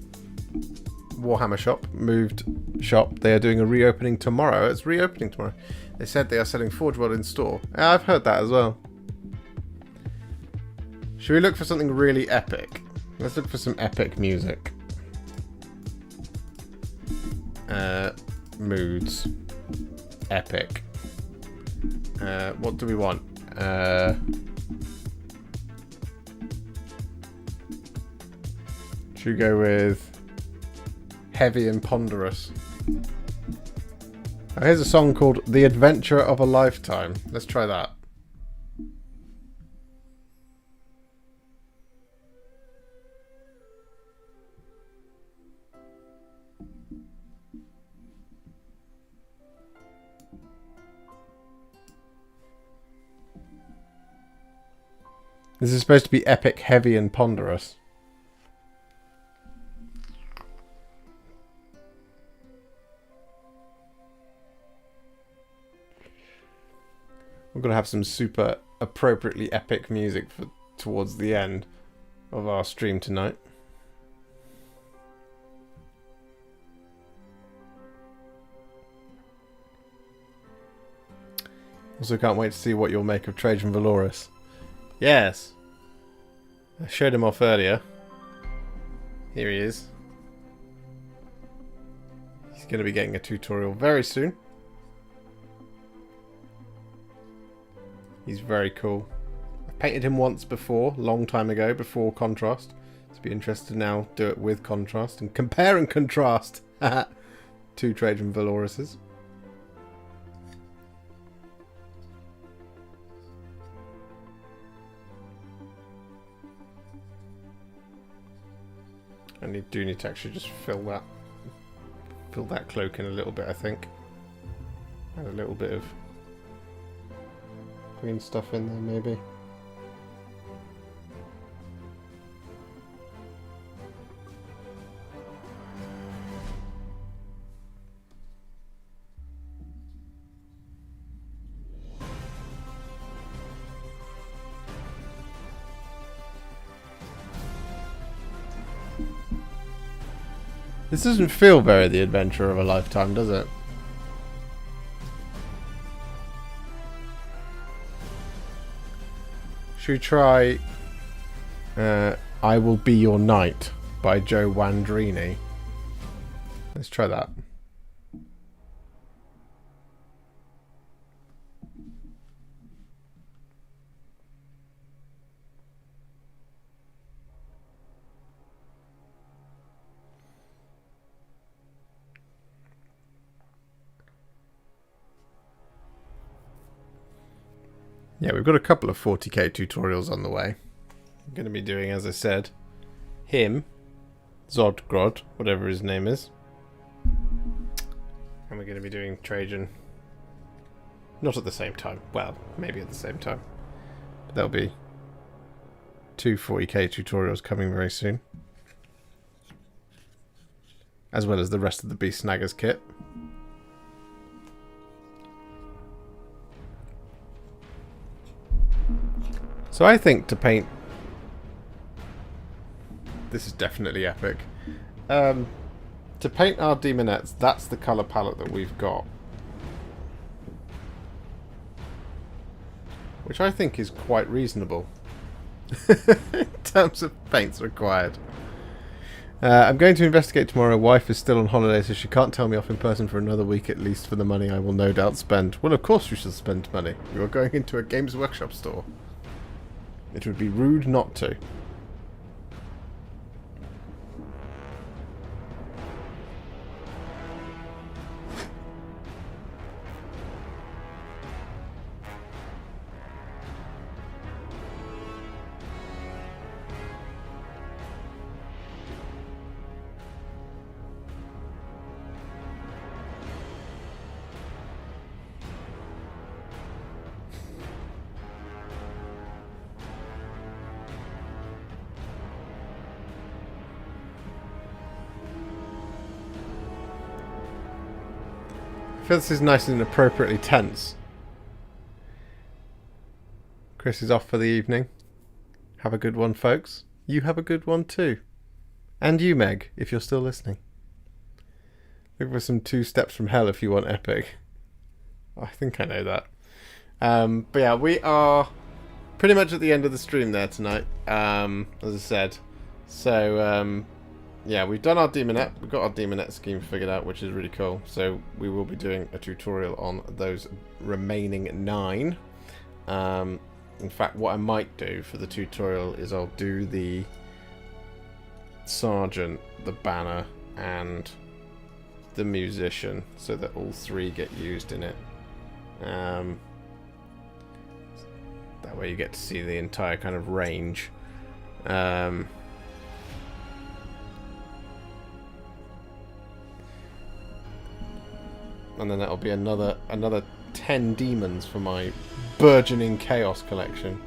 Warhammer shop moved shop. They are doing a reopening tomorrow. It's reopening tomorrow. They said they are selling Forge World in store. Yeah, I've heard that as well. Should we look for something really epic? Let's look for some epic music. Moods. Epic. What do we want? Should we go with heavy and ponderous? Oh, here's a song called The Adventure of a Lifetime. Let's try that. This is supposed to be epic, heavy, and ponderous. We're going to have some super appropriately epic music for towards the end of our stream tonight. Also can't wait to see what you'll make of Trajan Valorus. Yes! I showed him off earlier. Here he is. He's going to be getting a tutorial very soon. He's very cool. I've painted him once before, long time ago, before contrast. So be interested to now do it with contrast and compare and contrast two Trajan Valoruses. And you do need to actually just fill that cloak in a little bit, I think. Add a little bit of green stuff in there, maybe. This doesn't feel very the adventure of a lifetime, does it? Should we try I Will Be Your Knight by Joe Wandrini? Let's try that. Yeah, we've got a couple of 40k tutorials on the way. I'm going to be doing, as I said, him, Zodgrod, whatever his name is. And we're going to be doing Trajan. Not at the same time. Well, maybe at the same time. But there'll be two 40k tutorials coming very soon. As well as the rest of the Beast Snaggers kit. So I think to paint... This is definitely epic. To paint our Demonets, that's the colour palette that we've got. Which I think is quite reasonable. In terms of paints required. I'm going to investigate tomorrow. Wife is still on holiday, so she can't tell me off in person for another week at least for the money I will no doubt spend. Well, of course you shall spend money. You are going into a Games Workshop store. It would be rude not to. I feel this is nice and appropriately tense. Chris is off for the evening. Have a good one, folks. You have a good one too. And you, Meg, if you're still listening. Look for some 2 steps from hell if you want epic. I think I know that. But yeah, we are pretty much at the end of the stream there tonight, as I said. So, yeah, we've done our Demonet. We've got our Demonet scheme figured out, which is really cool. So we will be doing a tutorial on those remaining 9. In fact, what I might do for the tutorial is I'll do the Sergeant, the Banner, and the Musician, so that all 3 get used in it. That way you get to see the entire kind of range. And then that'll be another 10 demons for my burgeoning chaos collection.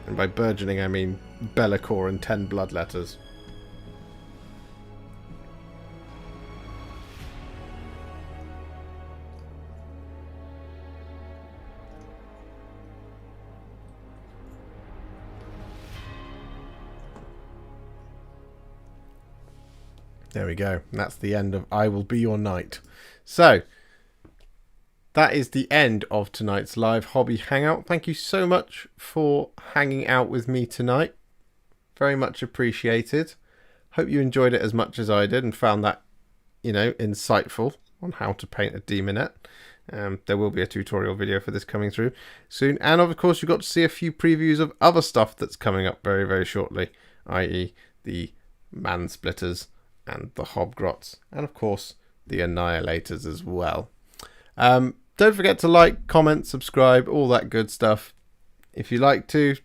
And by burgeoning, I mean Be'lakor and 10 blood letters. There we go. That's the end of I Will Be Your Knight. So, that is the end of tonight's live hobby hangout. Thank you so much for hanging out with me tonight. Very much appreciated. Hope you enjoyed it as much as I did and found that, you know, insightful on how to paint a Demonet. There will be a tutorial video for this coming through soon. And of course, you got to see a few previews of other stuff that's coming up very, very shortly, i.e. the Man-Splitters and the Hobgrots, and of course the Annihilators as well. Don't forget to like, comment, subscribe, all that good stuff. If you like to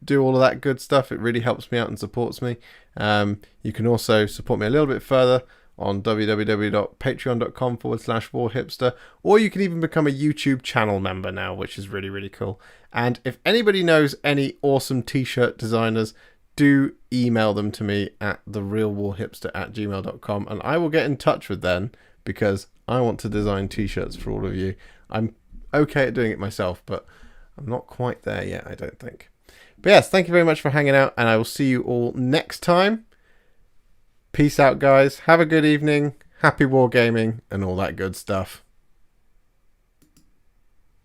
do all of that good stuff, it really helps me out and supports me. You can also support me a little bit further on www.patreon.com/Warhipster, or you can even become a YouTube channel member now, which is really, really cool. And if anybody knows any awesome t-shirt designers, do email them to me at therealwarhipster@gmail.com, and I will get in touch with them because I want to design t-shirts for all of you. I'm okay at doing it myself, but I'm not quite there yet, I don't think. But yes, thank you very much for hanging out, and I will see you all next time. Peace out, guys. Have a good evening. Happy wargaming and all that good stuff.